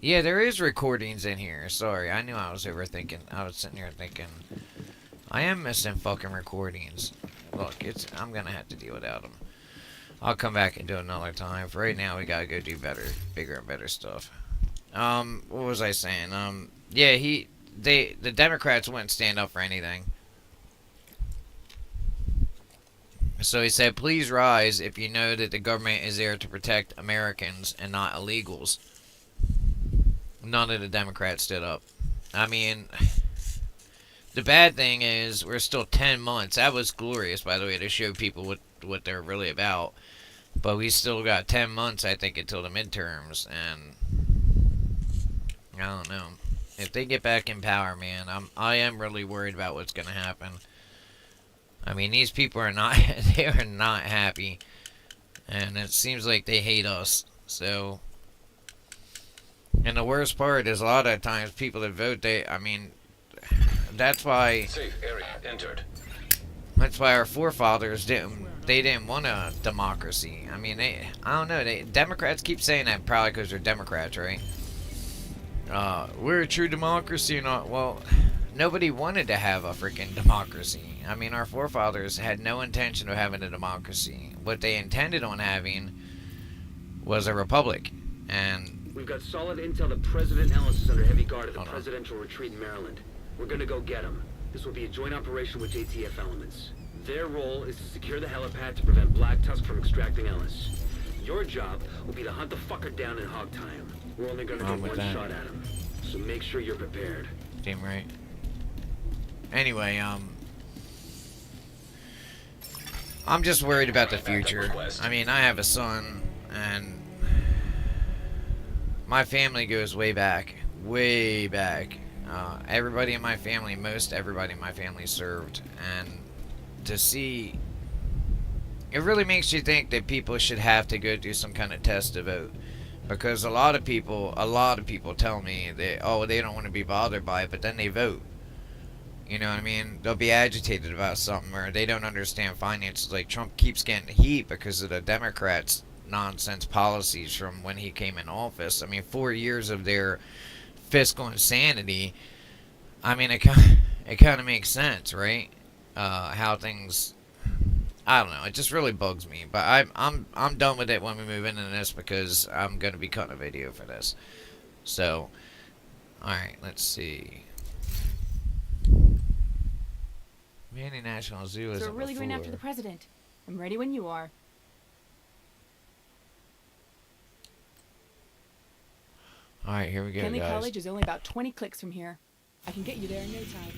Yeah, there is recordings in here. Sorry, I knew I was overthinking. I was sitting here thinking, I am missing fucking recordings. Look, I'm gonna have to deal without them. I'll come back and do it another time. For right now, we gotta go do better, bigger and better stuff. What was I saying? Yeah, the Democrats wouldn't stand up for anything. So he said, please rise if you know that the government is there to protect Americans and not illegals. None of the Democrats stood up. I mean, the bad thing is we're still 10 months. That was glorious, by the way, to show people what they're really about. But we still got 10 months, I think, until the midterms. And I don't know. If they get back in power, man, I am really worried about what's going to happen. I mean, these people are not, they are not happy. And it seems like they hate us. So, and the worst part is a lot of times people that vote, I mean, that's why, Safe area entered. that's why our forefathers didn't want a democracy. I mean, I don't know, Democrats keep saying that probably because they're Democrats, right? We're a true democracy, not, well, nobody wanted to have a freaking democracy. I mean, our forefathers had no intention of having a democracy. What they intended on having was a republic. And We've got solid intel that President Ellis is under heavy guard at the presidential retreat in Maryland. We're gonna go get him. This will be a joint operation with JTF elements. Their role is to secure the helipad to prevent Black Tusk from extracting Ellis. Your job will be to hunt the fucker down and hog tie him. We're only gonna get one shot at him, so make sure you're prepared. damn right. Anyway, I'm just worried about the future. I mean, I have a son, and my family goes way back. Way back. Everybody in my family, most everybody in my family served. And to see, it really makes you think that people should have to go do some kind of test to vote. Because a lot of people tell me that, oh, they don't want to be bothered by it, but then they vote. You know what I mean? They'll be agitated about something, or they don't understand finances. Like, Trump keeps getting heat because of the Democrats' nonsense policies from when he came in office. I mean, 4 years of their fiscal insanity. I mean, it kind of makes sense, right? How things, I don't know. It just really bugs me. But I'm done with it when we move into this because I'm gonna be cutting a video for this. So, all right, let's see. Manny National Zoo is. So we're really going after the president. I'm ready when you are. All right, here we go, Kenley guys. College is only about 20 clicks from here. I can get you there in no time.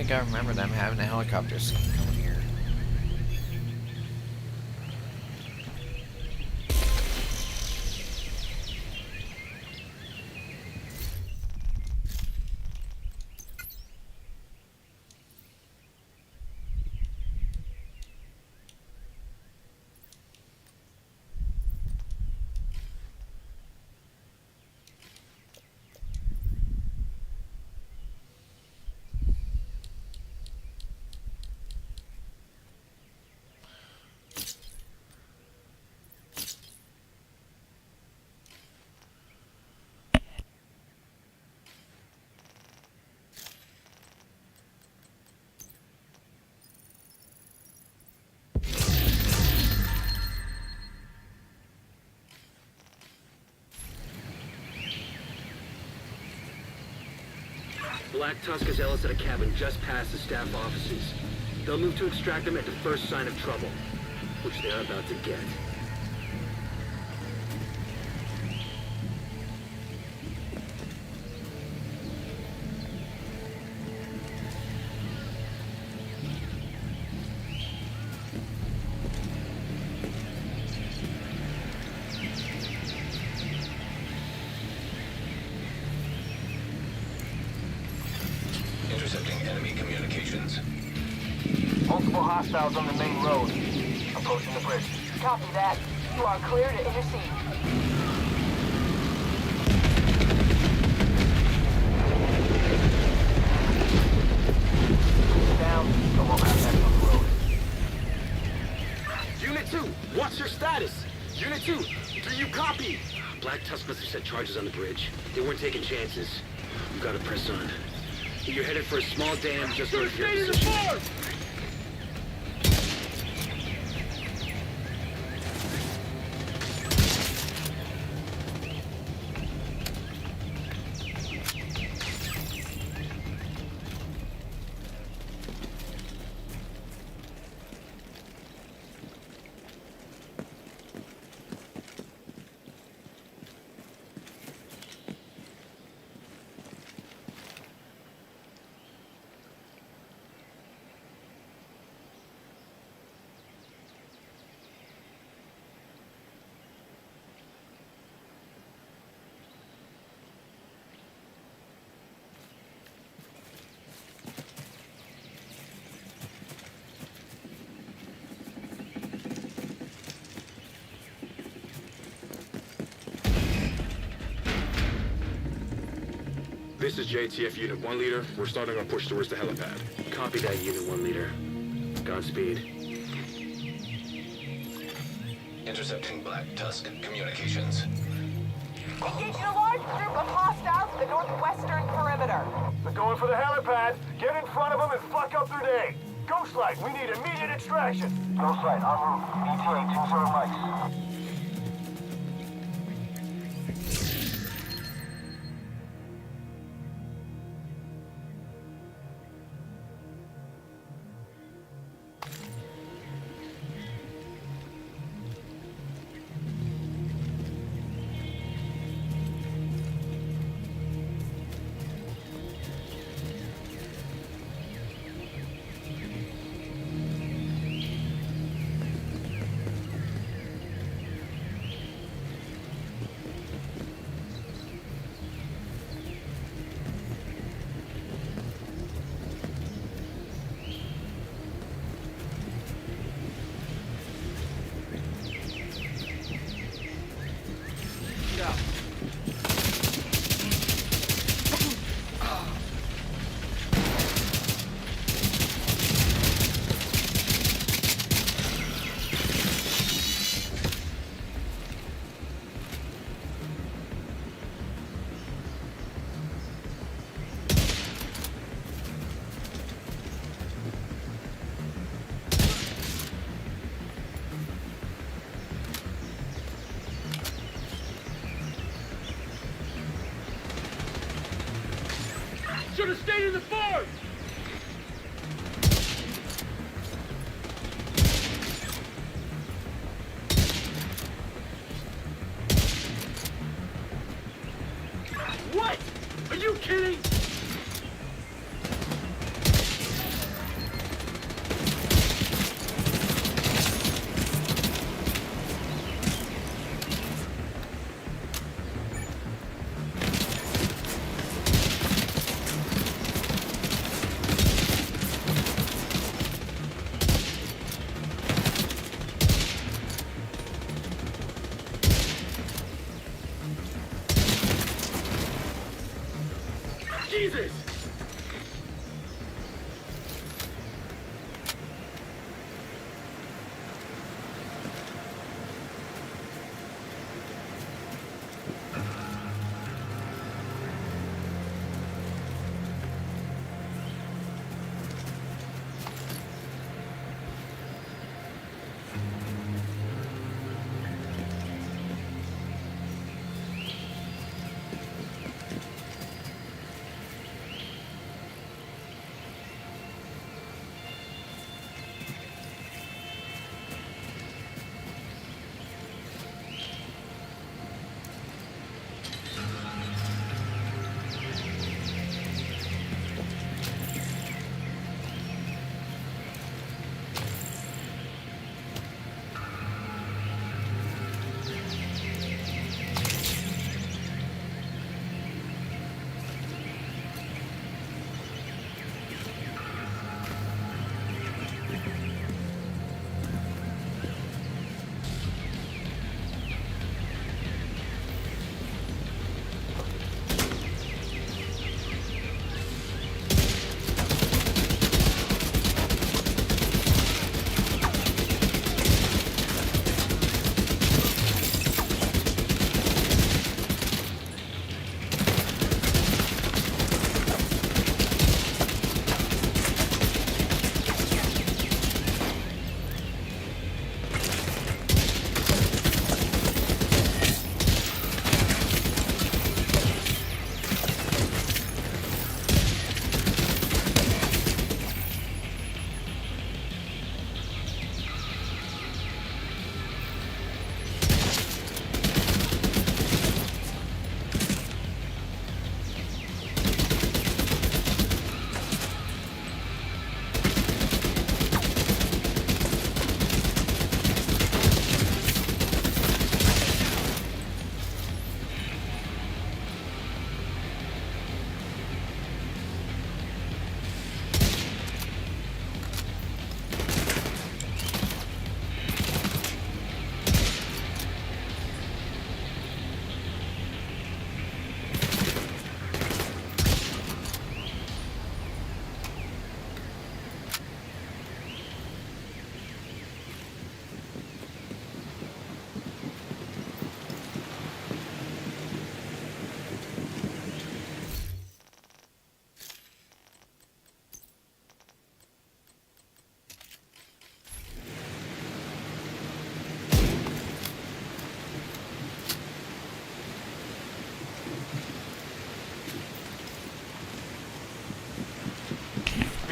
think I remember them having a helicopter scene coming here. Black Tusk has Ellis at a cabin just past the staff offices. They'll move to extract him at the first sign of trouble, which they're about to get. Intercepting enemy communications. Multiple hostiles on the main road. Approaching the bridge. Copy that. You are clear to intercede. Down. So we'll have that on the road. Unit 2, what's your status? Unit 2, do you copy? Black Tusk must have set charges on the bridge. They weren't taking chances. We've got to press on. You're headed for a small dam just north of your position. This is JTF Unit 1 Leader. We're starting our push towards the helipad. Copy that, Unit 1 Leader. Godspeed. Intercepting Black Tusk communications. Engaging a large group of hostiles at the northwestern perimeter. They're going for the helipad. Get in front of them and fuck up their day. Ghostlight, we need immediate extraction. Ghostlight, en route. ETA 20 mics.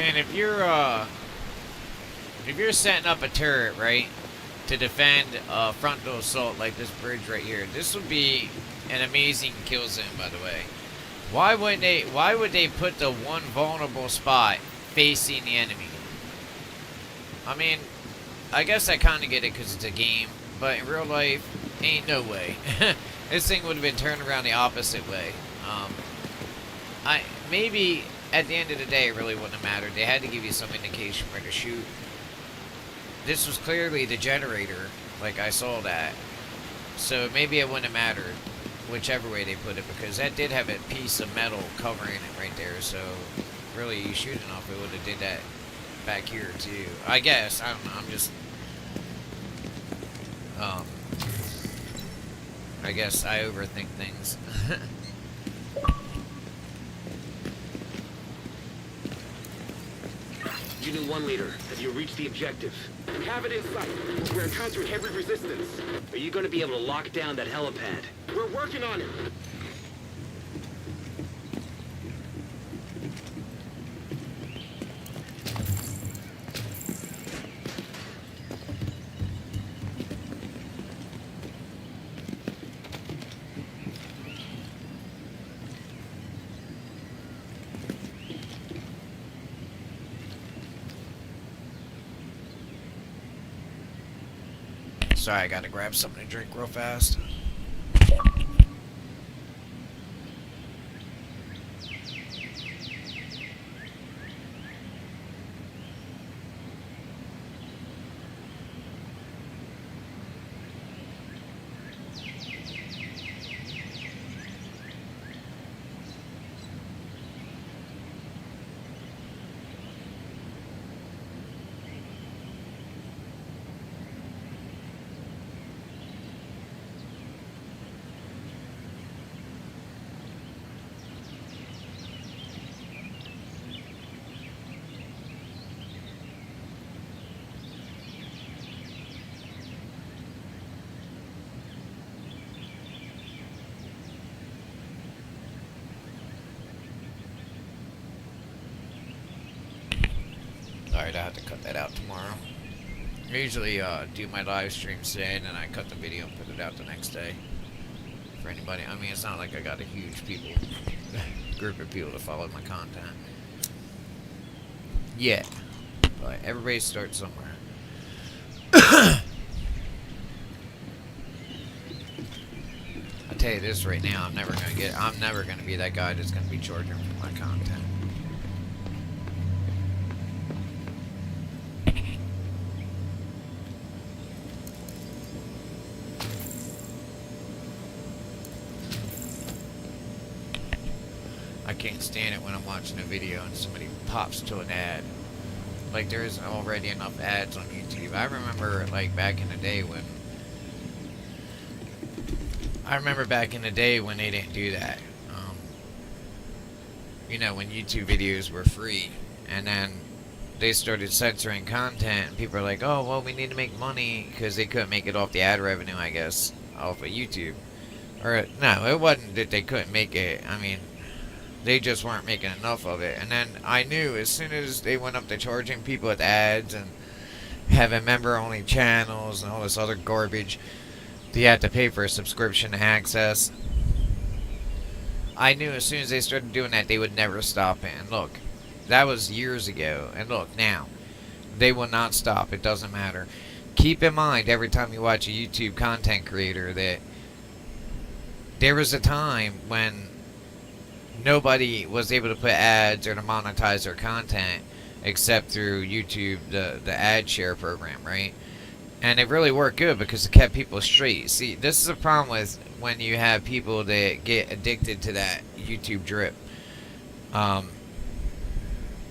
Man, if you're setting up a turret, right, to defend a frontal assault like this bridge right here, this would be an amazing kill zone, by the way. Why would they put the one vulnerable spot facing the enemy? I mean, I guess I kind of get it because it's a game, but in real life, ain't no way. This thing would have been turned around the opposite way. Maybe at the end of the day, it really wouldn't have mattered. They had to give you some indication where to shoot. This was clearly the generator, like I saw that. So maybe it wouldn't have mattered, whichever way they put it, because that did have a piece of metal covering it right there. So really, you shoot enough, it would have did that back here too. I guess, I don't know, I'm just, I guess I overthink things. Unit 1 leader, have you reached the objective? We have it in sight. We're encountering heavy resistance. Are you going to be able to lock down that helipad? We're working on it. Sorry, I gotta grab something to drink real fast. Alright, I have to cut that out tomorrow. I usually do my live streams today, and then I cut the video and put it out the next day. For anybody, I mean, it's not like I got a huge group of people to follow my content. Yeah, but everybody starts somewhere. I tell you this right now, I'm never gonna be that guy that's gonna be charging for my content. I can't stand it when I'm watching a video and somebody pops to an ad. Like, there isn't already enough ads on YouTube. I remember, like, back in the day when they didn't do that. You know, when YouTube videos were free, and then they started censoring content, and people are like, oh, well, we need to make money, because they couldn't make it off the ad revenue, I guess, off of YouTube. Or, no, it wasn't that they couldn't make it. I mean, they just weren't making enough of it. And then I knew as soon as they went up to charging people with ads and having member-only channels and all this other garbage, they had to pay for a subscription to access. I knew as soon as they started doing that, they would never stop it. And look, that was years ago. And look, now, they will not stop. It doesn't matter. Keep in mind, every time you watch a YouTube content creator, that there was a time when nobody was able to put ads or to monetize their content except through YouTube, the ad share program, right? And it really worked good because it kept people straight. See, this is a problem with when you have people that get addicted to that YouTube drip.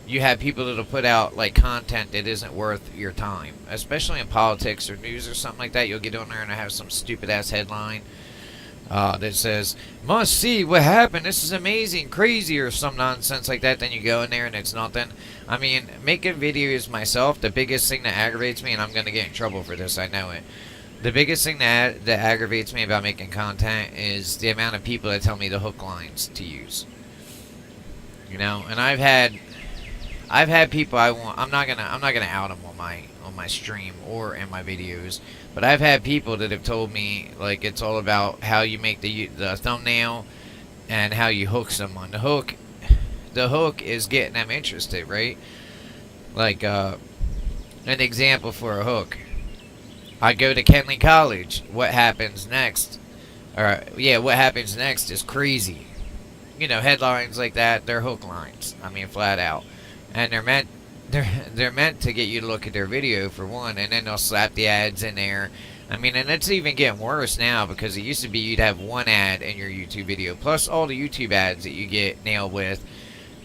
You have people that'll put out like content that isn't worth your time, especially in politics or news or something like that. You'll get on there and have some stupid ass headline that says, must see what happened, this is amazing, crazy, or some nonsense like that. Then you go in there and it's nothing. I mean, making videos myself, the biggest thing that aggravates me, and I'm going to get in trouble for this, I know it. The biggest thing that aggravates me about making content is the amount of people that tell me the hook lines to use. You know, and I've had I've had people I'm not gonna out them on my stream or in my videos, but I've had people that have told me like it's all about how you make the thumbnail and how you hook someone. The hook is getting them interested, right? Like an example for a hook. I go to Kenley College. What happens next? What happens next is crazy. You know, headlines like that, they're hook lines. I mean, flat out. And they're meant to get you to look at their video for one, and then they'll slap the ads in there. I mean, and it's even getting worse now because it used to be you'd have one ad in your YouTube video, plus all the YouTube ads that you get nailed with,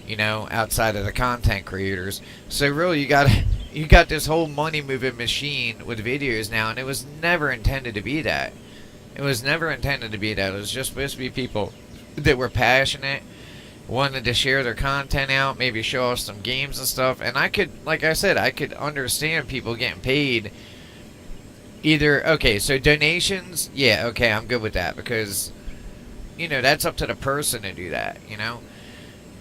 you know, outside of the content creators. So really, you got this whole money moving machine with videos now, and it was never intended to be that. It was never intended to be that. It was just supposed to be people that were passionate, wanted to share their content out, maybe show off some games and stuff. And I could, like I said, I could understand people getting paid. Either, okay, so donations, yeah, okay, I'm good with that because, you know, that's up to the person to do that, you know.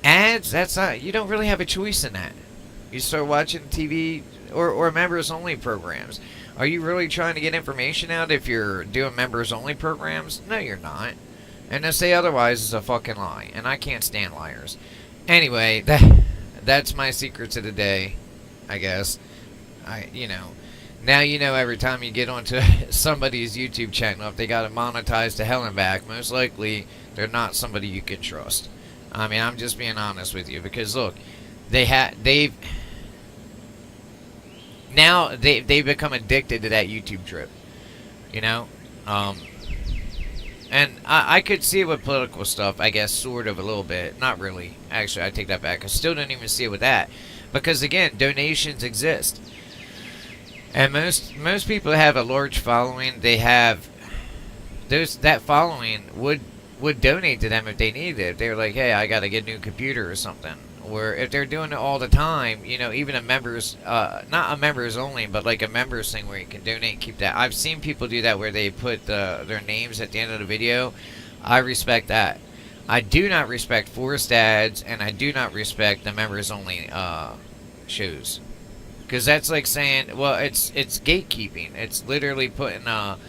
Ads, that's not, you don't really have a choice in that. You start watching TV or members only programs. Are you really trying to get information out if you're doing members only programs? No, you're not. And to say otherwise is a fucking lie, and I can't stand liars. Anyway, that's my secrets of the day, I guess. Now you know every time you get onto somebody's YouTube channel, if they got it monetized to hell and back, most likely they're not somebody you can trust. I mean, I'm just being honest with you because look, they've become addicted to that YouTube drip, you know. And I could see it with political stuff, I guess, sort of a little bit. Not really. Actually, I take that back. I still don't even see it with that. Because, again, donations exist. And most people have a large following. They have... that following would donate to them if they needed it. If they were like, hey, I got to get a new computer or something. Or if they're doing it all the time, you know, even a members... not a members only, but like a members thing where you can donate and keep that. I've seen people do that where they put their names at the end of the video. I respect that. I do not respect forced ads, and I do not respect the members only shows. Because that's like saying, well, it's gatekeeping. It's literally putting a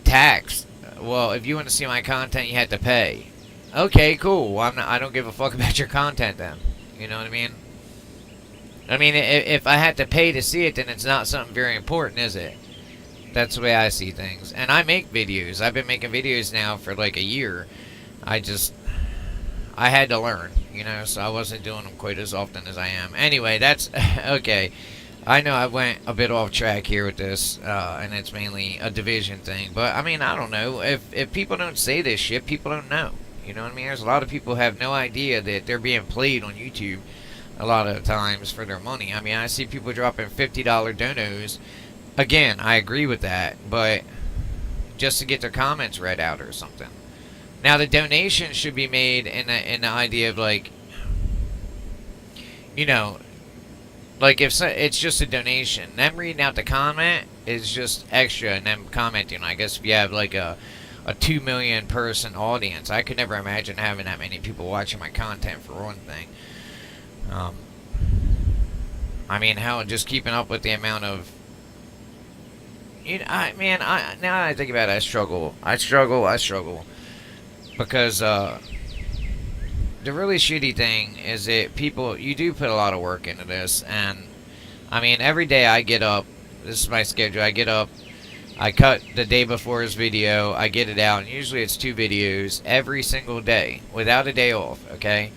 tax. Well, if you want to see my content, you have to pay. Okay, cool. Well, I don't give a fuck about your content then. You know what I mean? I mean, if I had to pay to see it, then it's not something very important, is it? That's the way I see things. And I make videos. I've been making videos now for like a year. I had to learn, you know, so I wasn't doing them quite as often as I am. Anyway, that's okay. I know I went a bit off track here with this, and it's mainly a division thing. But, I mean, I don't know. If people don't say this shit, people don't know. You know what I mean? There's a lot of people who have no idea that they're being played on YouTube a lot of times for their money. I mean, I see people dropping $50 donos. Again, I agree with that, but just to get their comments read out or something. Now, the donation should be made in the idea of, like, you know, like if it's just a donation. Them reading out the comment is just extra, and them commenting. I guess if you have, like, a 2 million person audience, I could never imagine having that many people watching my content for one thing. I mean, how just keeping up with the amount of, you know, now that I think about it, I struggle because the really shitty thing is that you do put a lot of work into this, and I mean, every day I get up, this is my schedule, I get up, I cut the day before his video, I get it out, and usually it's 2 videos every single day, without a day off, okay?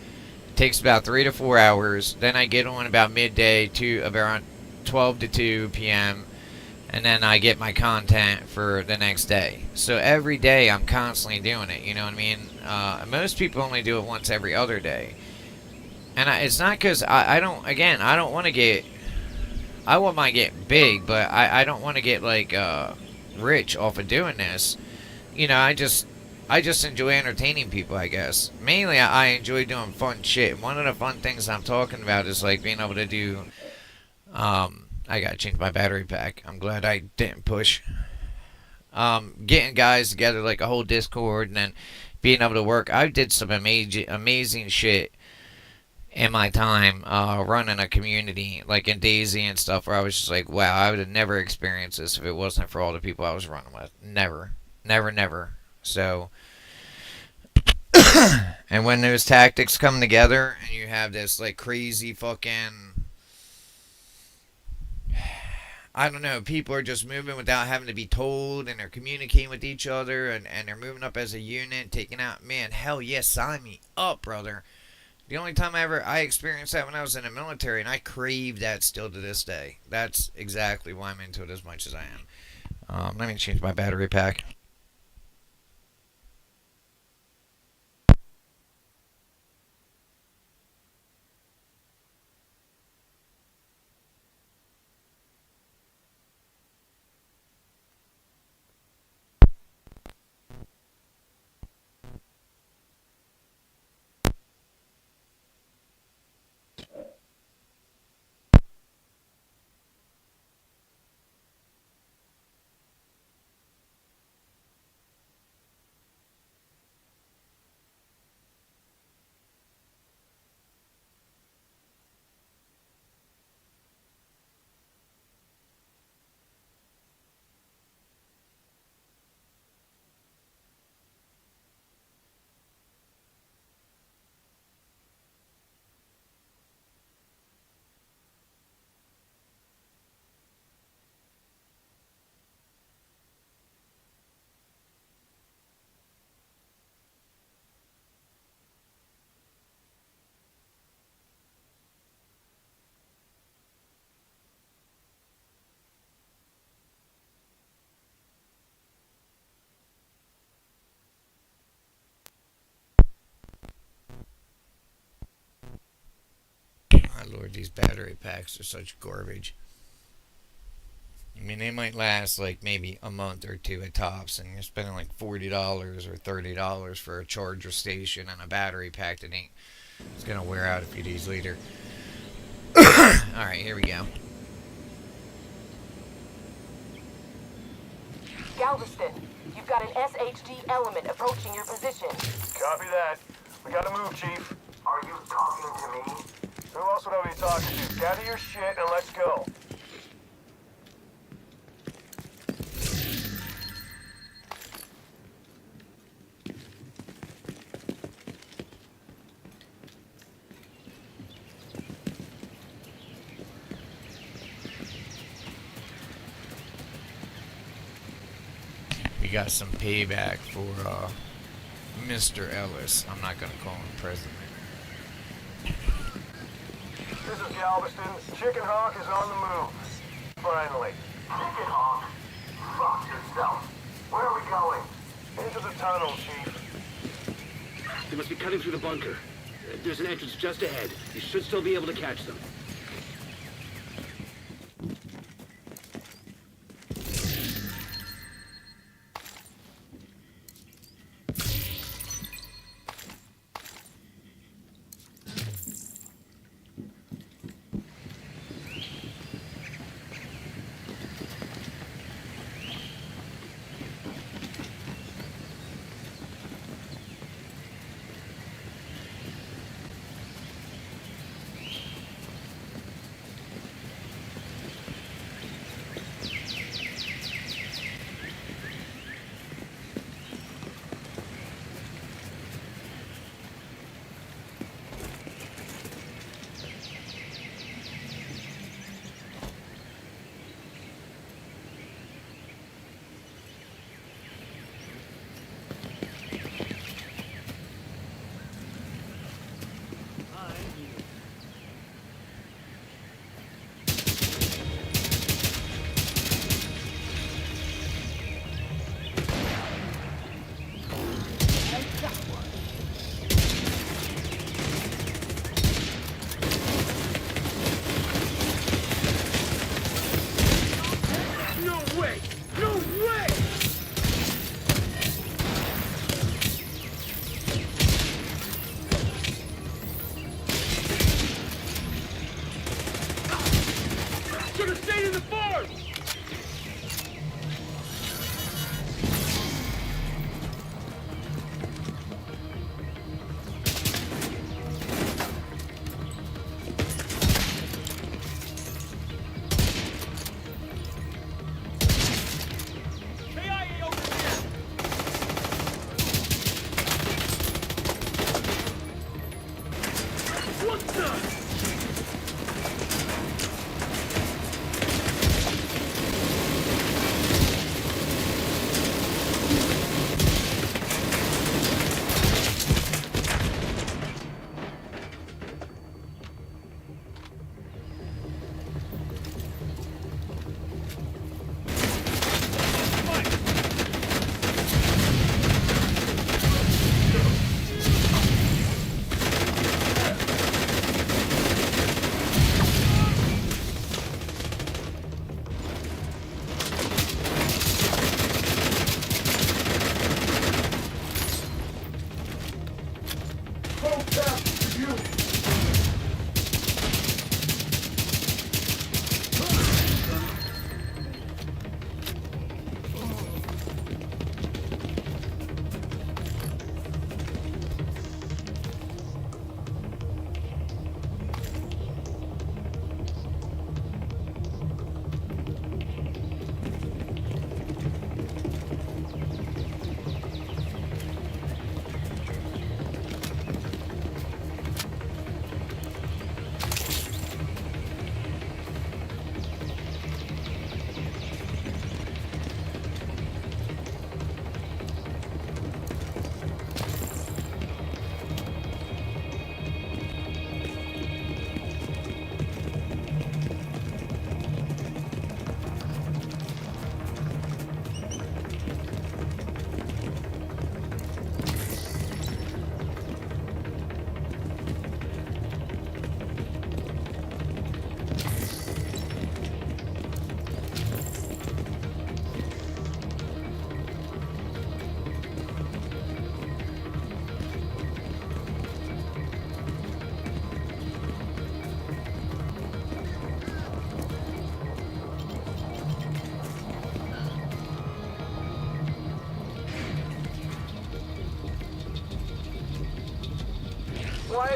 It takes about 3 to 4 hours, then I get on about midday to around 12 to 2 p.m., and then I get my content for the next day. So every day I'm constantly doing it, you know what I mean? Most people only do it once every other day. And it's not because I don't want to get, I wouldn't mind getting big, but I don't want to get, like, rich off of doing this. You know, I just enjoy entertaining people, I guess. Mainly, I enjoy doing fun shit. One of the fun things I'm talking about is, like, being able to do, I gotta change my battery pack. I'm glad I didn't push. Getting guys together, like a whole Discord, and then being able to work. I did some amazing shit in my time running a community, like in DayZ and stuff, where I was just like, wow, I would have never experienced this if it wasn't for all the people I was running with. Never. Never, never. So, and when those tactics come together and you have this like crazy fucking, I don't know, people are just moving without having to be told, and they're communicating with each other, and they're moving up as a unit, taking out, man, hell yes, sign me up, brother. The only time I experienced that when I was in the military, and I crave that still to this day. That's exactly why I'm into it as much as I am. Let me change my battery pack. My lord, these battery packs are such garbage. I mean, they might last like maybe a month or two at tops, and you're spending like $40 or $30 for a charger station and a battery pack that ain't. It's gonna wear out a few days later. Alright, here we go. Galveston, you've got an SHD element approaching your position. Copy that. We gotta move, Chief. Are you talking to me? Who else would I be talking to? Gather your shit and let's go. We got some payback for Mr. Ellis. I'm not gonna call him president. This is Galveston. Chicken Hawk is on the move. Finally. Chicken Hawk? Fuck yourself. Where are we going? Into the tunnel, Chief. They must be cutting through the bunker. There's an entrance just ahead. You should still be able to catch them.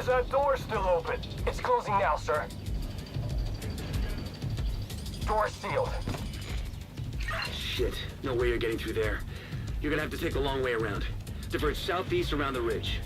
Is that door still open? It's closing now, sir. Door sealed. Shit. No way you're getting through there. You're gonna have to take the long way around. Diverge southeast around the ridge.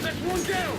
That's one down!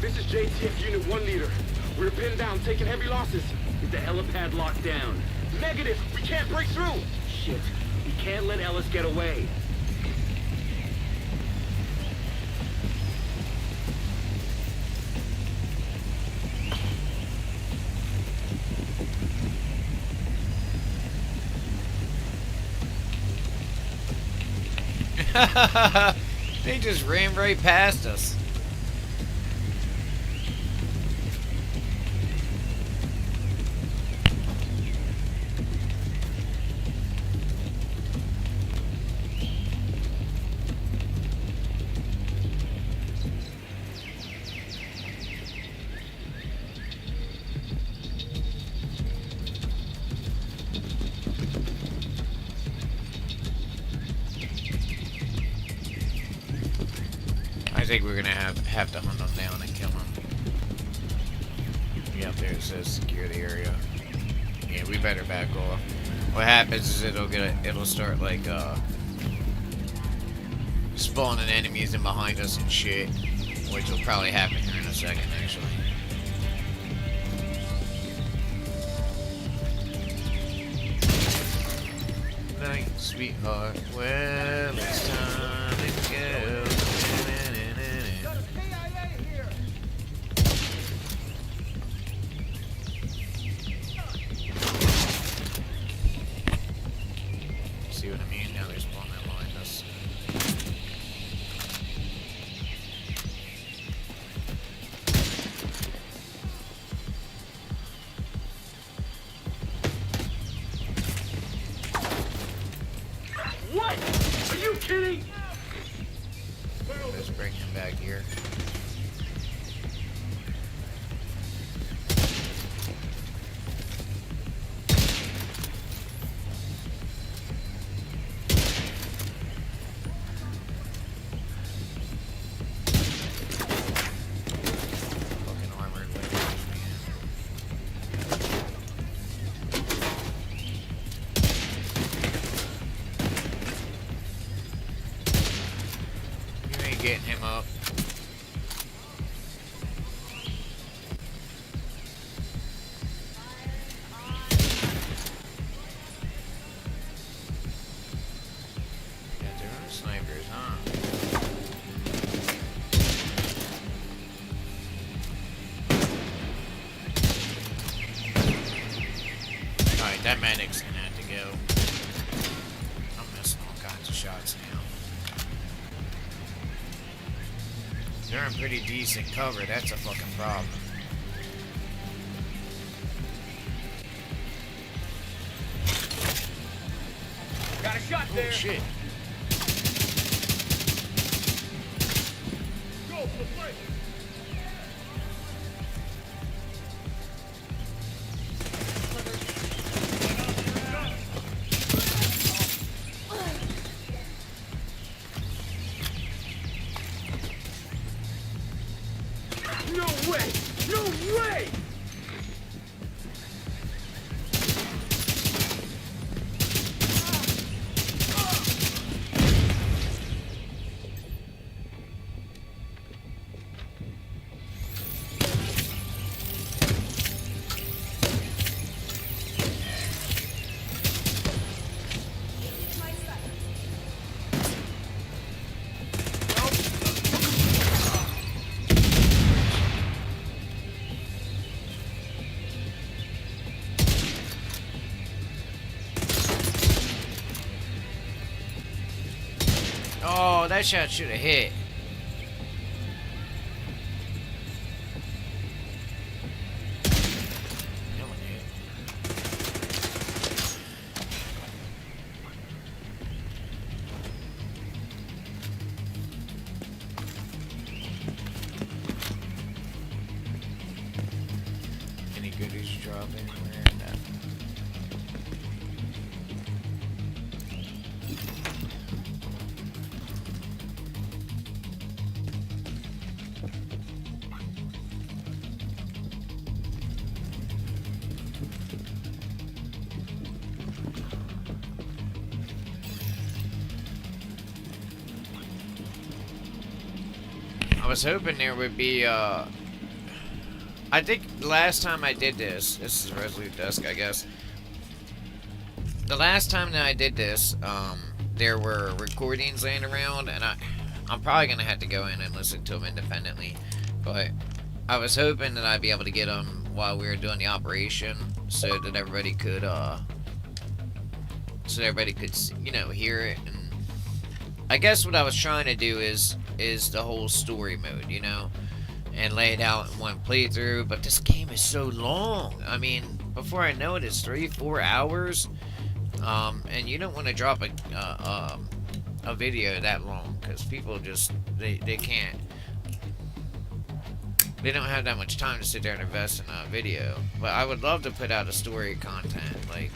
This is JTF Unit 1 leader. We're pinned down, taking heavy losses. Is the helipad locked down? Negative! We can't break through! Shit. We can't let Ellis get away. They just ran right past us. I think we're gonna have to hunt them down and kill them. Yeah, up there it says secure the area. Yeah, we better back off. What happens is it'll start like spawning enemies in behind us and shit, which will probably happen here in a second actually. Night, sweetheart. Well, it's time to go. See what I mean? Now they're spawning behind us. What? Are you kidding? That medic's gonna have to go. I'm missing all kinds of shots now. They're in pretty decent cover. That's a fucking problem. Got a shot there. Oh shit. Go for the fight. No way! No way! Oh, that shot should have hit. No one hit. Any goodies drop anywhere? No. I was hoping there would be, I think last time I did this is Resolute Dusk, I guess. The last time that I did this, there were recordings laying around, and I'm probably going to have to go in and listen to them independently, but I was hoping that I'd be able to get them while we were doing the operation, so that everybody could, you know, hear it. And I guess what I was trying to do is the whole story mode, you know, and lay it out in one playthrough. But this game is so long. I mean, before I know it, it's 3-4 hours, and you don't want to drop a video that long, because people just they can't. They don't have that much time to sit there and invest in a video. But I would love to put out a story content, like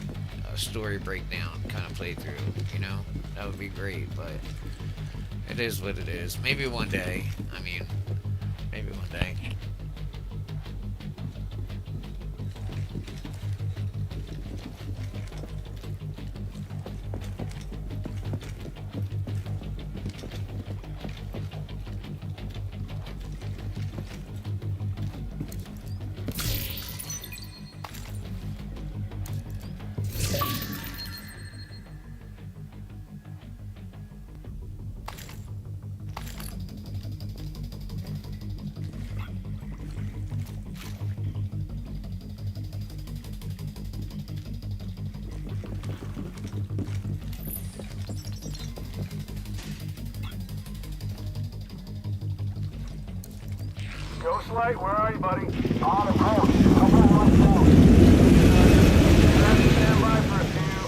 a story breakdown kind of playthrough, you know? That would be great, but it is what it is. Maybe one day. I mean, maybe one day. Ghostlight, where are you, buddy? On approach. Couple right now. Stand by for a few.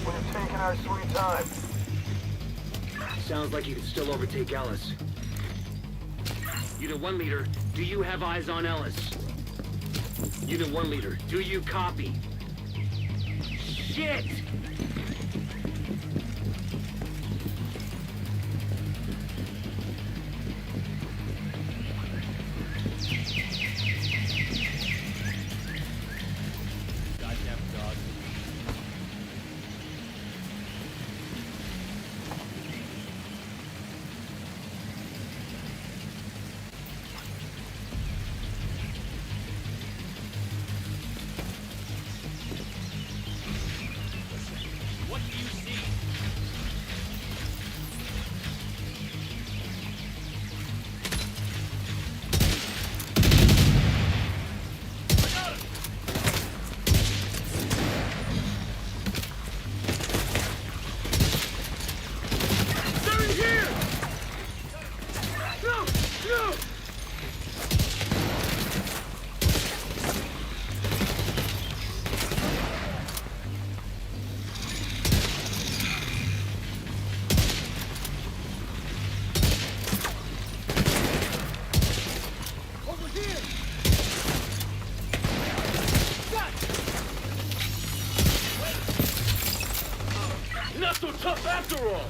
We're taking our sweet time. Sounds like you can still overtake Ellis. Unit 1 leader, do you have eyes on Ellis? Unit 1 leader, do you copy? Shit! After all!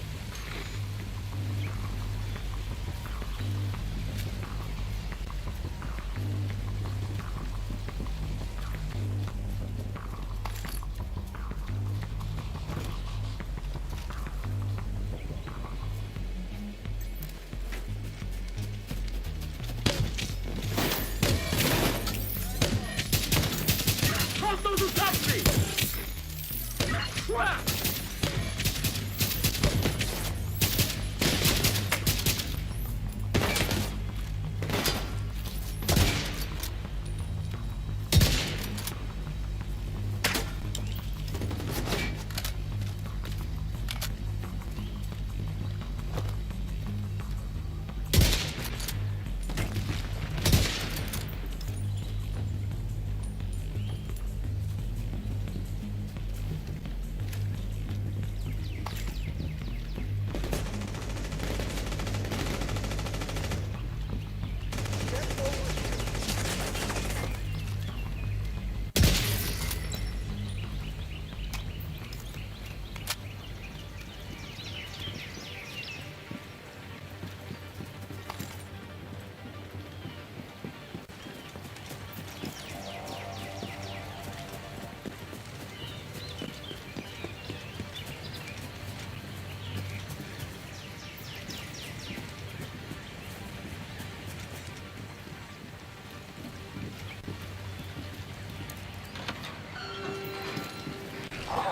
Trust those who touch me! Crap!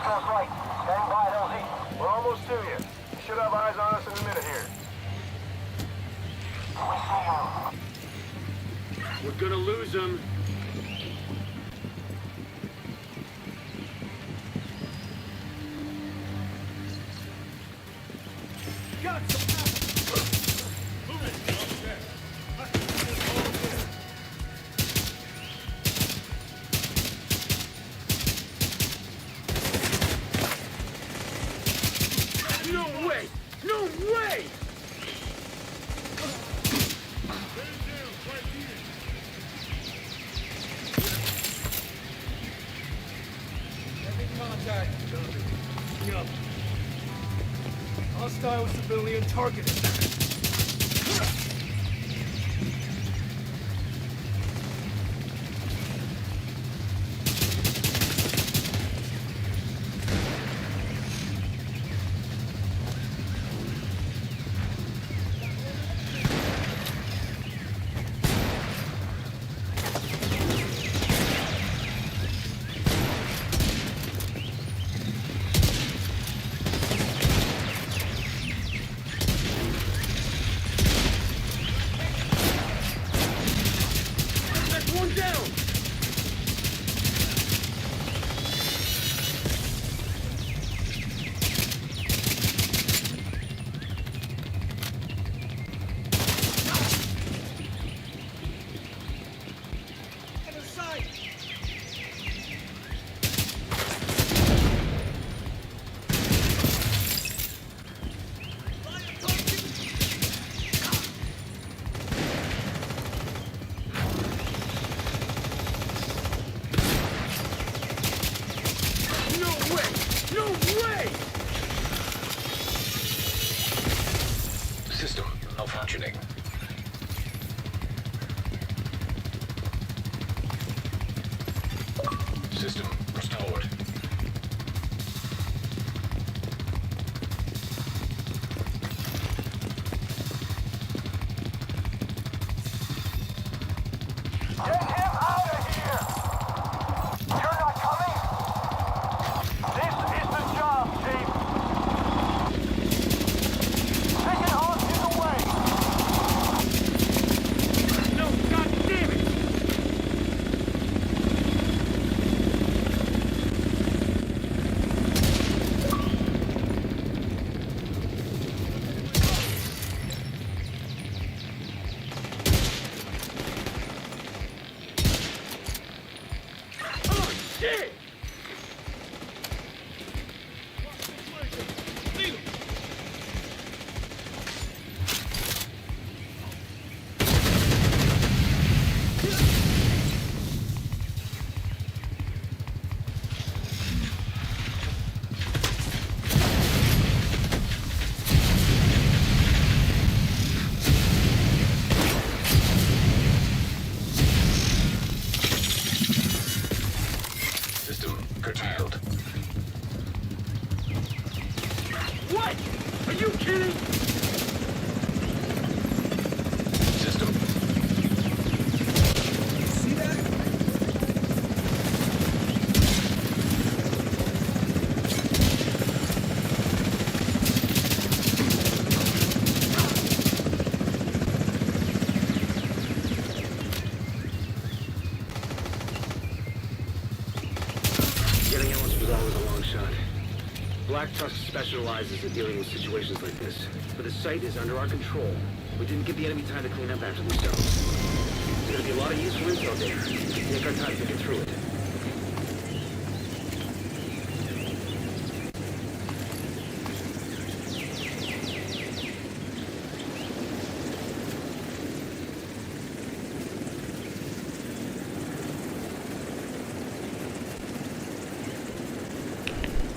That's right. Stand by, LZ. We're almost to you. You should have eyes on us in a minute here. We see you. We're gonna lose him. No way! No way! Contact. Yup. Hostile civilian targeted. That's one down! No way! No way! System malfunctioning. System restored. Get him out of here! You're not coming? This is the job, Chief. Taking Hawk is away. No, god damn it! curtailed. What? Are you kidding? System. See that? Getting Ellis was always a long shot. Black Tusk specializes in dealing with situations like this, but the site is under our control. We didn't give the enemy time to clean up after themselves. There's gonna be a lot of useful intel there. Take our time to get through it.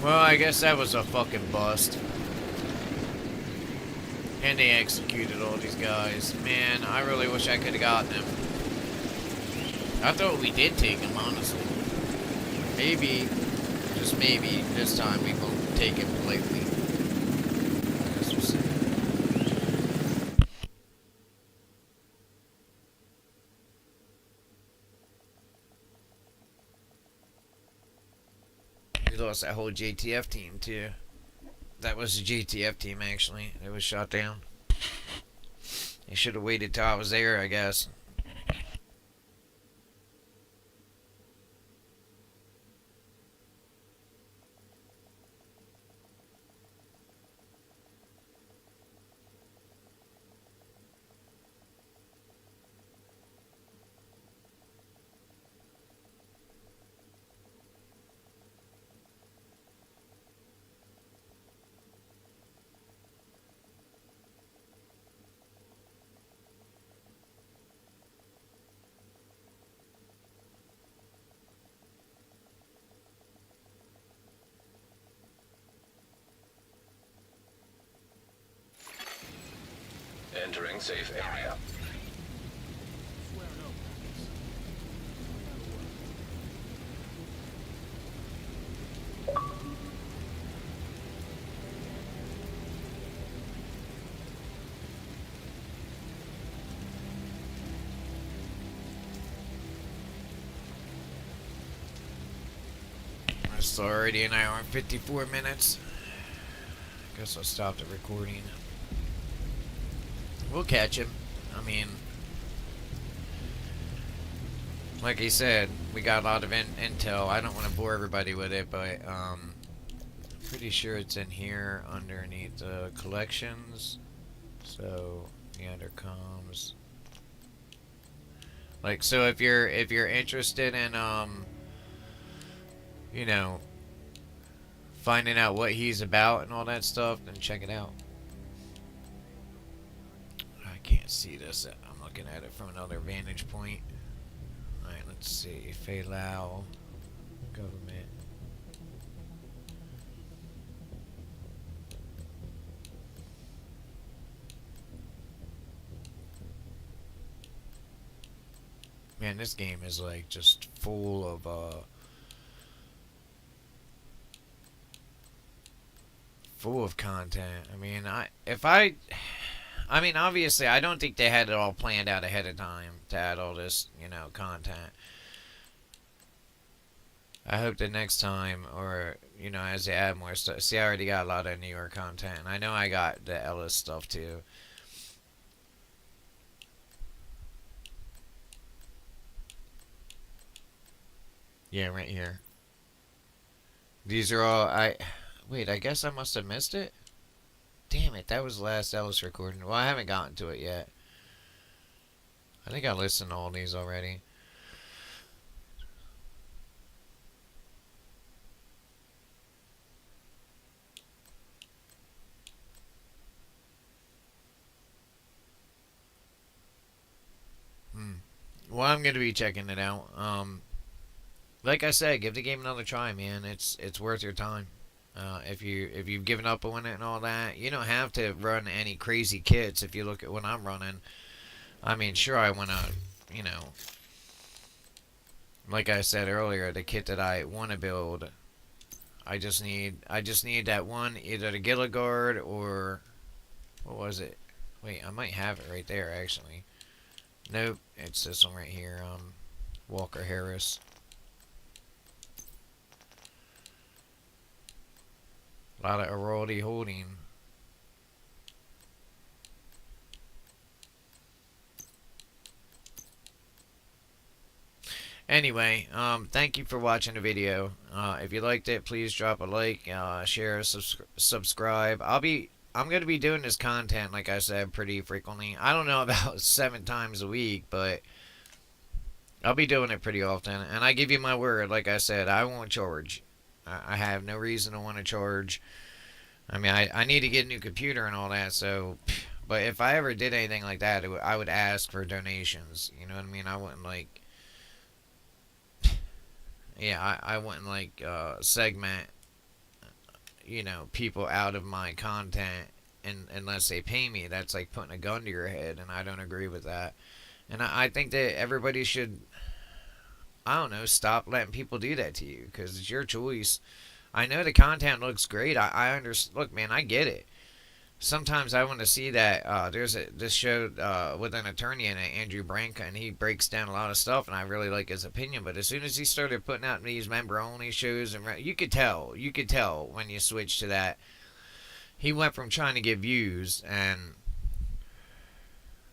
Well, I guess that was a fucking bust. And they executed all these guys. Man, I really wish I could have gotten them. I thought we did take them, honestly. Maybe, just maybe, this time we won't take him completely. Guess we'll see. We lost that whole JTF team, too. That was the JTF team, actually. It was shot down. They should have waited till I was there, I guess. Entering safe area. It's already an hour and 54 minutes. Guess I'll stop the recording. We'll catch him. I mean, like he said, we got a lot of intel. I don't want to bore everybody with it, but pretty sure it's in here underneath the collections. So the intercoms. Like, so if you're interested in you know, finding out what he's about and all that stuff, then check it out. I can't see this. I'm looking at it from another vantage point. Alright, let's see. Feilau. Government. Man, this game is like just full of content. I mean, I mean, obviously, I don't think they had it all planned out ahead of time to add all this, you know, content. I hope that next time, or, you know, as they add more stuff. See, I already got a lot of New York content. I know I got the Ellis stuff, too. Yeah, right here. These are all, wait, I guess I must have missed it? Damn it, that was the last Ellis recording. Well, I haven't gotten to it yet. I think I listened to all these already. Well, I'm going to be checking it out. Like I said, give the game another try, man. It's worth your time. If you've given up on it and all that, you don't have to run any crazy kits. If you look at what I'm running, I mean, sure, I want to, you know, like I said earlier, the kit that I want to build, I just need that one, either the Gila Guard or what was it? Wait, I might have it right there actually. Nope, it's this one right here. Walker Harris. A lot of Araldi holding. Anyway, thank you for watching the video. If you liked it, please drop a like, share, subscribe. I'm gonna be doing this content, like I said, pretty frequently. I don't know about 7 times a week, but I'll be doing it pretty often. And I give you my word, like I said, I won't charge. I have no reason to want to charge. I mean, I need to get a new computer and all that, so... But if I ever did anything like that, I would ask for donations. You know what I mean? I wouldn't, like... Yeah, I wouldn't, like, segment, you know, people out of my content unless they pay me. That's like putting a gun to your head, and I don't agree with that. And I think that everybody should, I don't know, stop letting people do that to you, because it's your choice. I know the content looks great. I understand. Look, man, I get it. Sometimes I want to see that there's this show with an attorney in it, Andrew Branca, and he breaks down a lot of stuff, and I really like his opinion. But as soon as he started putting out these member-only shows, and you could tell when you switch to that, he went from trying to get views and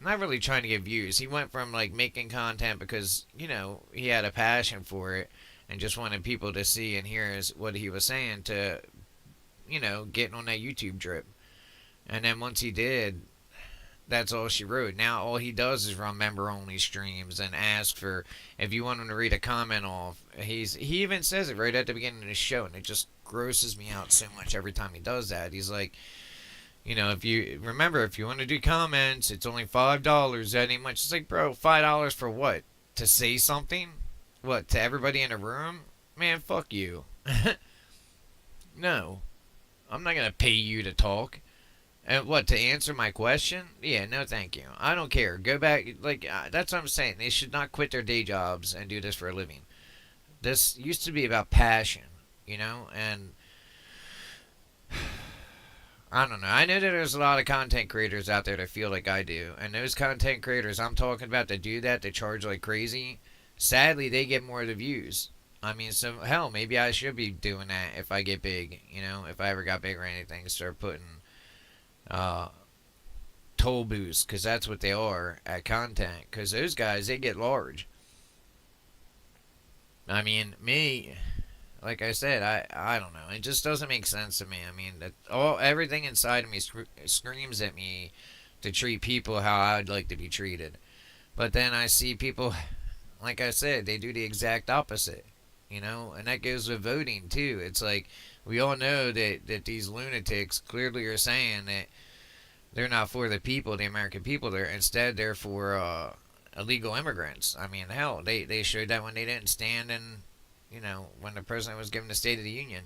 not really trying to get views. He went from like making content because, you know, he had a passion for it and just wanted people to see and hear what he was saying, to, you know, getting on that YouTube drip. And then once he did, that's all she wrote. Now all he does is run member-only streams and ask for, if you want him to read a comment off. He even says it right at the beginning of the show, and it just grosses me out so much every time he does that. He's like, you know, if you want to do comments, it's only $5. That ain't much. It's like, bro, $5 for what? To say something? What, to everybody in the room? Man, fuck you. No. I'm not going to pay you to talk. And what, to answer my question? Yeah, no thank you. I don't care. Go back. Like, that's what I'm saying. They should not quit their day jobs and do this for a living. This used to be about passion, you know? And I don't know. I know that there's a lot of content creators out there that feel like I do. And those content creators I'm talking about that do that, that charge like crazy, sadly, they get more of the views. I mean, so, hell, maybe I should be doing that if I get big, you know? If I ever got big or anything, start putting toll booths, because that's what they are at content, because those guys, they get large. I mean, me, like I said, I don't know, it just doesn't make sense to me. I mean, everything inside of me screams at me to treat people how I'd like to be treated, but then I see people, like I said, they do the exact opposite, you know, and that goes with voting too. It's like, we all know that these lunatics clearly are saying that they're not for the people, the American people. Instead, they're for illegal immigrants. I mean, hell, they showed that when they didn't stand in, you know, when the president was given the State of the Union.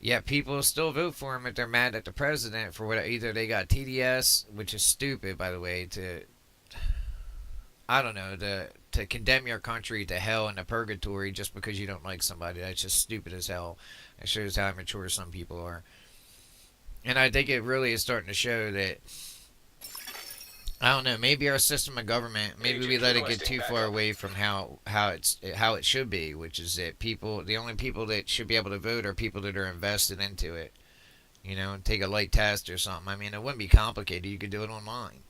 Yet people still vote for him if they're mad at the president for what, either they got TDS, which is stupid, by the way, I don't know, to condemn your country to hell and to purgatory just because you don't like somebody. That's just stupid as hell. It shows how immature some people are. And I think it really is starting to show that, I don't know, maybe our system of government, maybe we let it get too far away from how it should be, which is that the only people that should be able to vote are people that are invested into it. You know, take a light test or something. I mean, it wouldn't be complicated. You could do it online.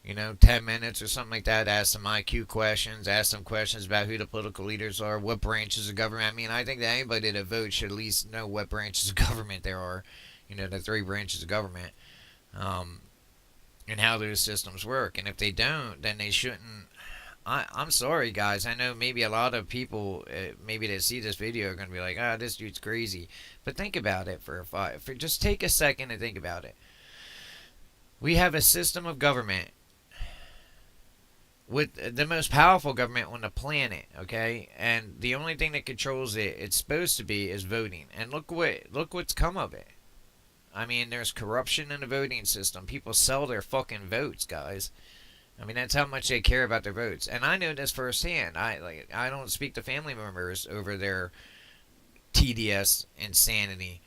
You know, 10 minutes or something like that. Ask some IQ questions. Ask some questions about who the political leaders are, what branches of government. I mean, I think that anybody that votes should at least know what branches of government there are. You know, the 3 branches of government. And how those systems work. And if they don't, then they shouldn't. I'm sorry, guys. I know maybe a lot of people, maybe that see this video, are going to be like, this dude's crazy. But think about it just take a second and think about it. We have a system of government with the most powerful government on the planet, okay? And the only thing that controls it, it's supposed to be, is voting. And look what's come of it. I mean, there's corruption in the voting system. People sell their fucking votes, guys. I mean, that's how much they care about their votes. And I know this firsthand. I don't speak to family members over their TDS insanity.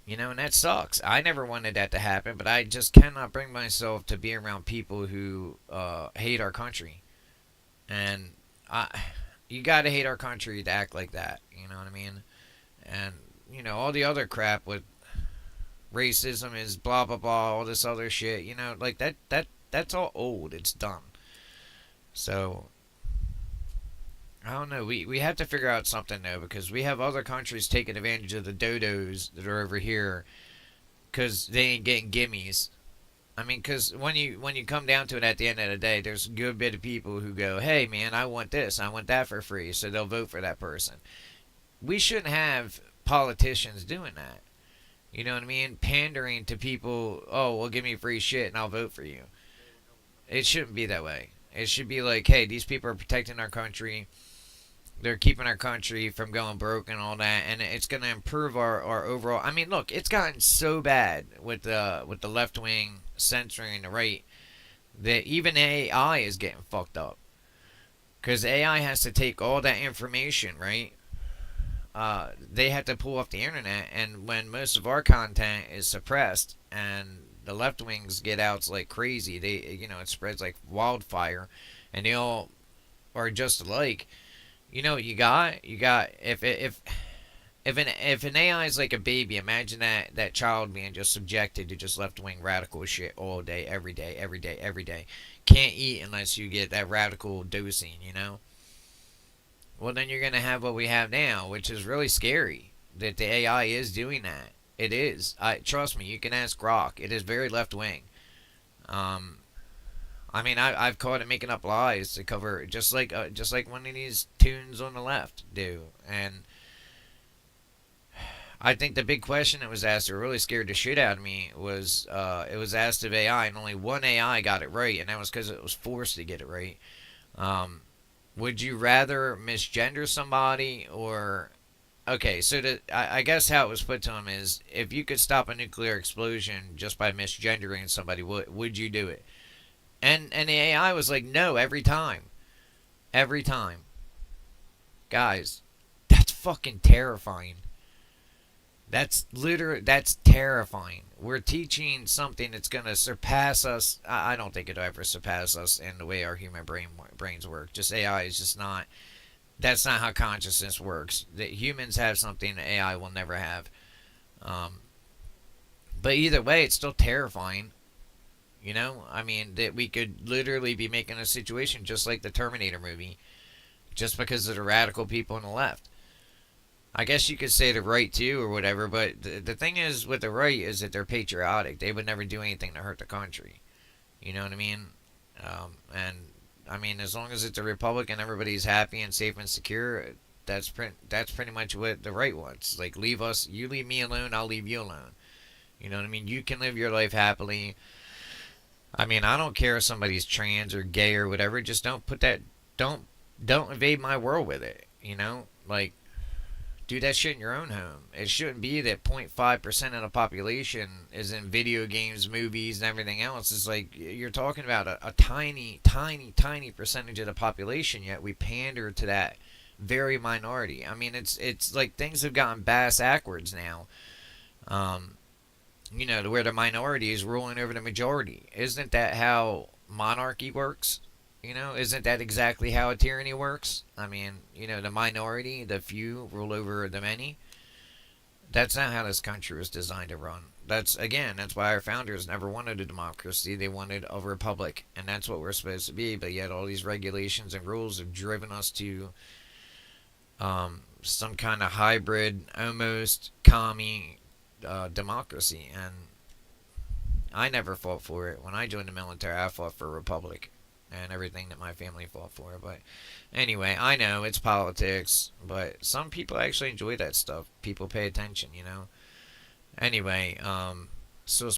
You know, and that sucks. I never wanted that to happen, but I just cannot bring myself to be around people who hate our country. And you gotta hate our country to act like that. You know what I mean? And, you know, all the other crap with racism is blah, blah, blah, all this other shit. You know, like, that's all old. It's done. So, I don't know. We have to figure out something, though, because we have other countries taking advantage of the dodos that are over here because they ain't getting gimmies. I mean, because when you come down to it at the end of the day, there's a good bit of people who go, hey, man, I want this, I want that for free, so they'll vote for that person. We shouldn't have politicians doing that. You know what I mean? Pandering to people, oh, well, give me free shit and I'll vote for you. It shouldn't be that way. It should be like, hey, these people are protecting our country. They're keeping our country from going broke and all that, and it's going to improve our overall. I mean, look, it's gotten so bad with the left wing censoring the right that even AI is getting fucked up, because AI has to take all that information, right? They have to pull off the internet, and when most of our content is suppressed and the left wings get out like crazy, it spreads like wildfire, and they all are just alike. You know what you got if an AI is like a baby, imagine that child being just subjected to just left wing radical shit all day, every day, every day, every day. Can't eat unless you get that radical dosing, you know? Well, then you're gonna have what we have now, which is really scary. That the AI is doing that. It is. Trust me, you can ask Grok. It is very left wing. I mean, I've caught it making up lies to cover, just like one of these tunes on the left do. And I think the big question that was asked that really scared the shit out of me was, it was asked of AI, and only one AI got it right, and that was because it was forced to get it right. Would you rather misgender somebody or... Okay, so I guess how it was put to him is, if you could stop a nuclear explosion just by misgendering somebody, would you do it? And the AI was like, no, every time. Every time. Guys, that's fucking terrifying. That's terrifying. We're teaching something that's going to surpass us. I don't think it'll ever surpass us in the way our human brains work. Just AI is just not... That's not how consciousness works. That humans have something that AI will never have. But either way, it's still terrifying. You know? I mean, that we could literally be making a situation just like the Terminator movie. Just because of the radical people on the left. I guess you could say the right too or whatever. But the thing is with the right is that they're patriotic. They would never do anything to hurt the country. You know what I mean? And... I mean, as long as it's a republic and everybody's happy and safe and secure, that's pretty much what the right wants. Like, you leave me alone, I'll leave you alone. You know what I mean? You can live your life happily. I mean, I don't care if somebody's trans or gay or whatever. Just don't invade my world with it. You know, like, do that shit in your own home. It shouldn't be that 0.5% of the population is in video games, movies, and everything else. It's like, you're talking about a tiny, tiny, tiny percentage of the population, yet we pander to that very minority. I mean, it's like things have gotten bass-ackwards now. You know, to where the minority is ruling over the majority. Isn't that how monarchy works? You know, isn't that exactly how a tyranny works? I mean, you know, the minority, the few, rule over the many. That's not how this country was designed to run. That's why our founders never wanted a democracy. They wanted a republic. And that's what we're supposed to be. But yet all these regulations and rules have driven us to some kind of hybrid, almost commie democracy. And I never fought for it. When I joined the military, I fought for a republic. And everything that my family fought for. But anyway, I know it's politics, but some people actually enjoy that stuff. People pay attention, you know. Anyway, so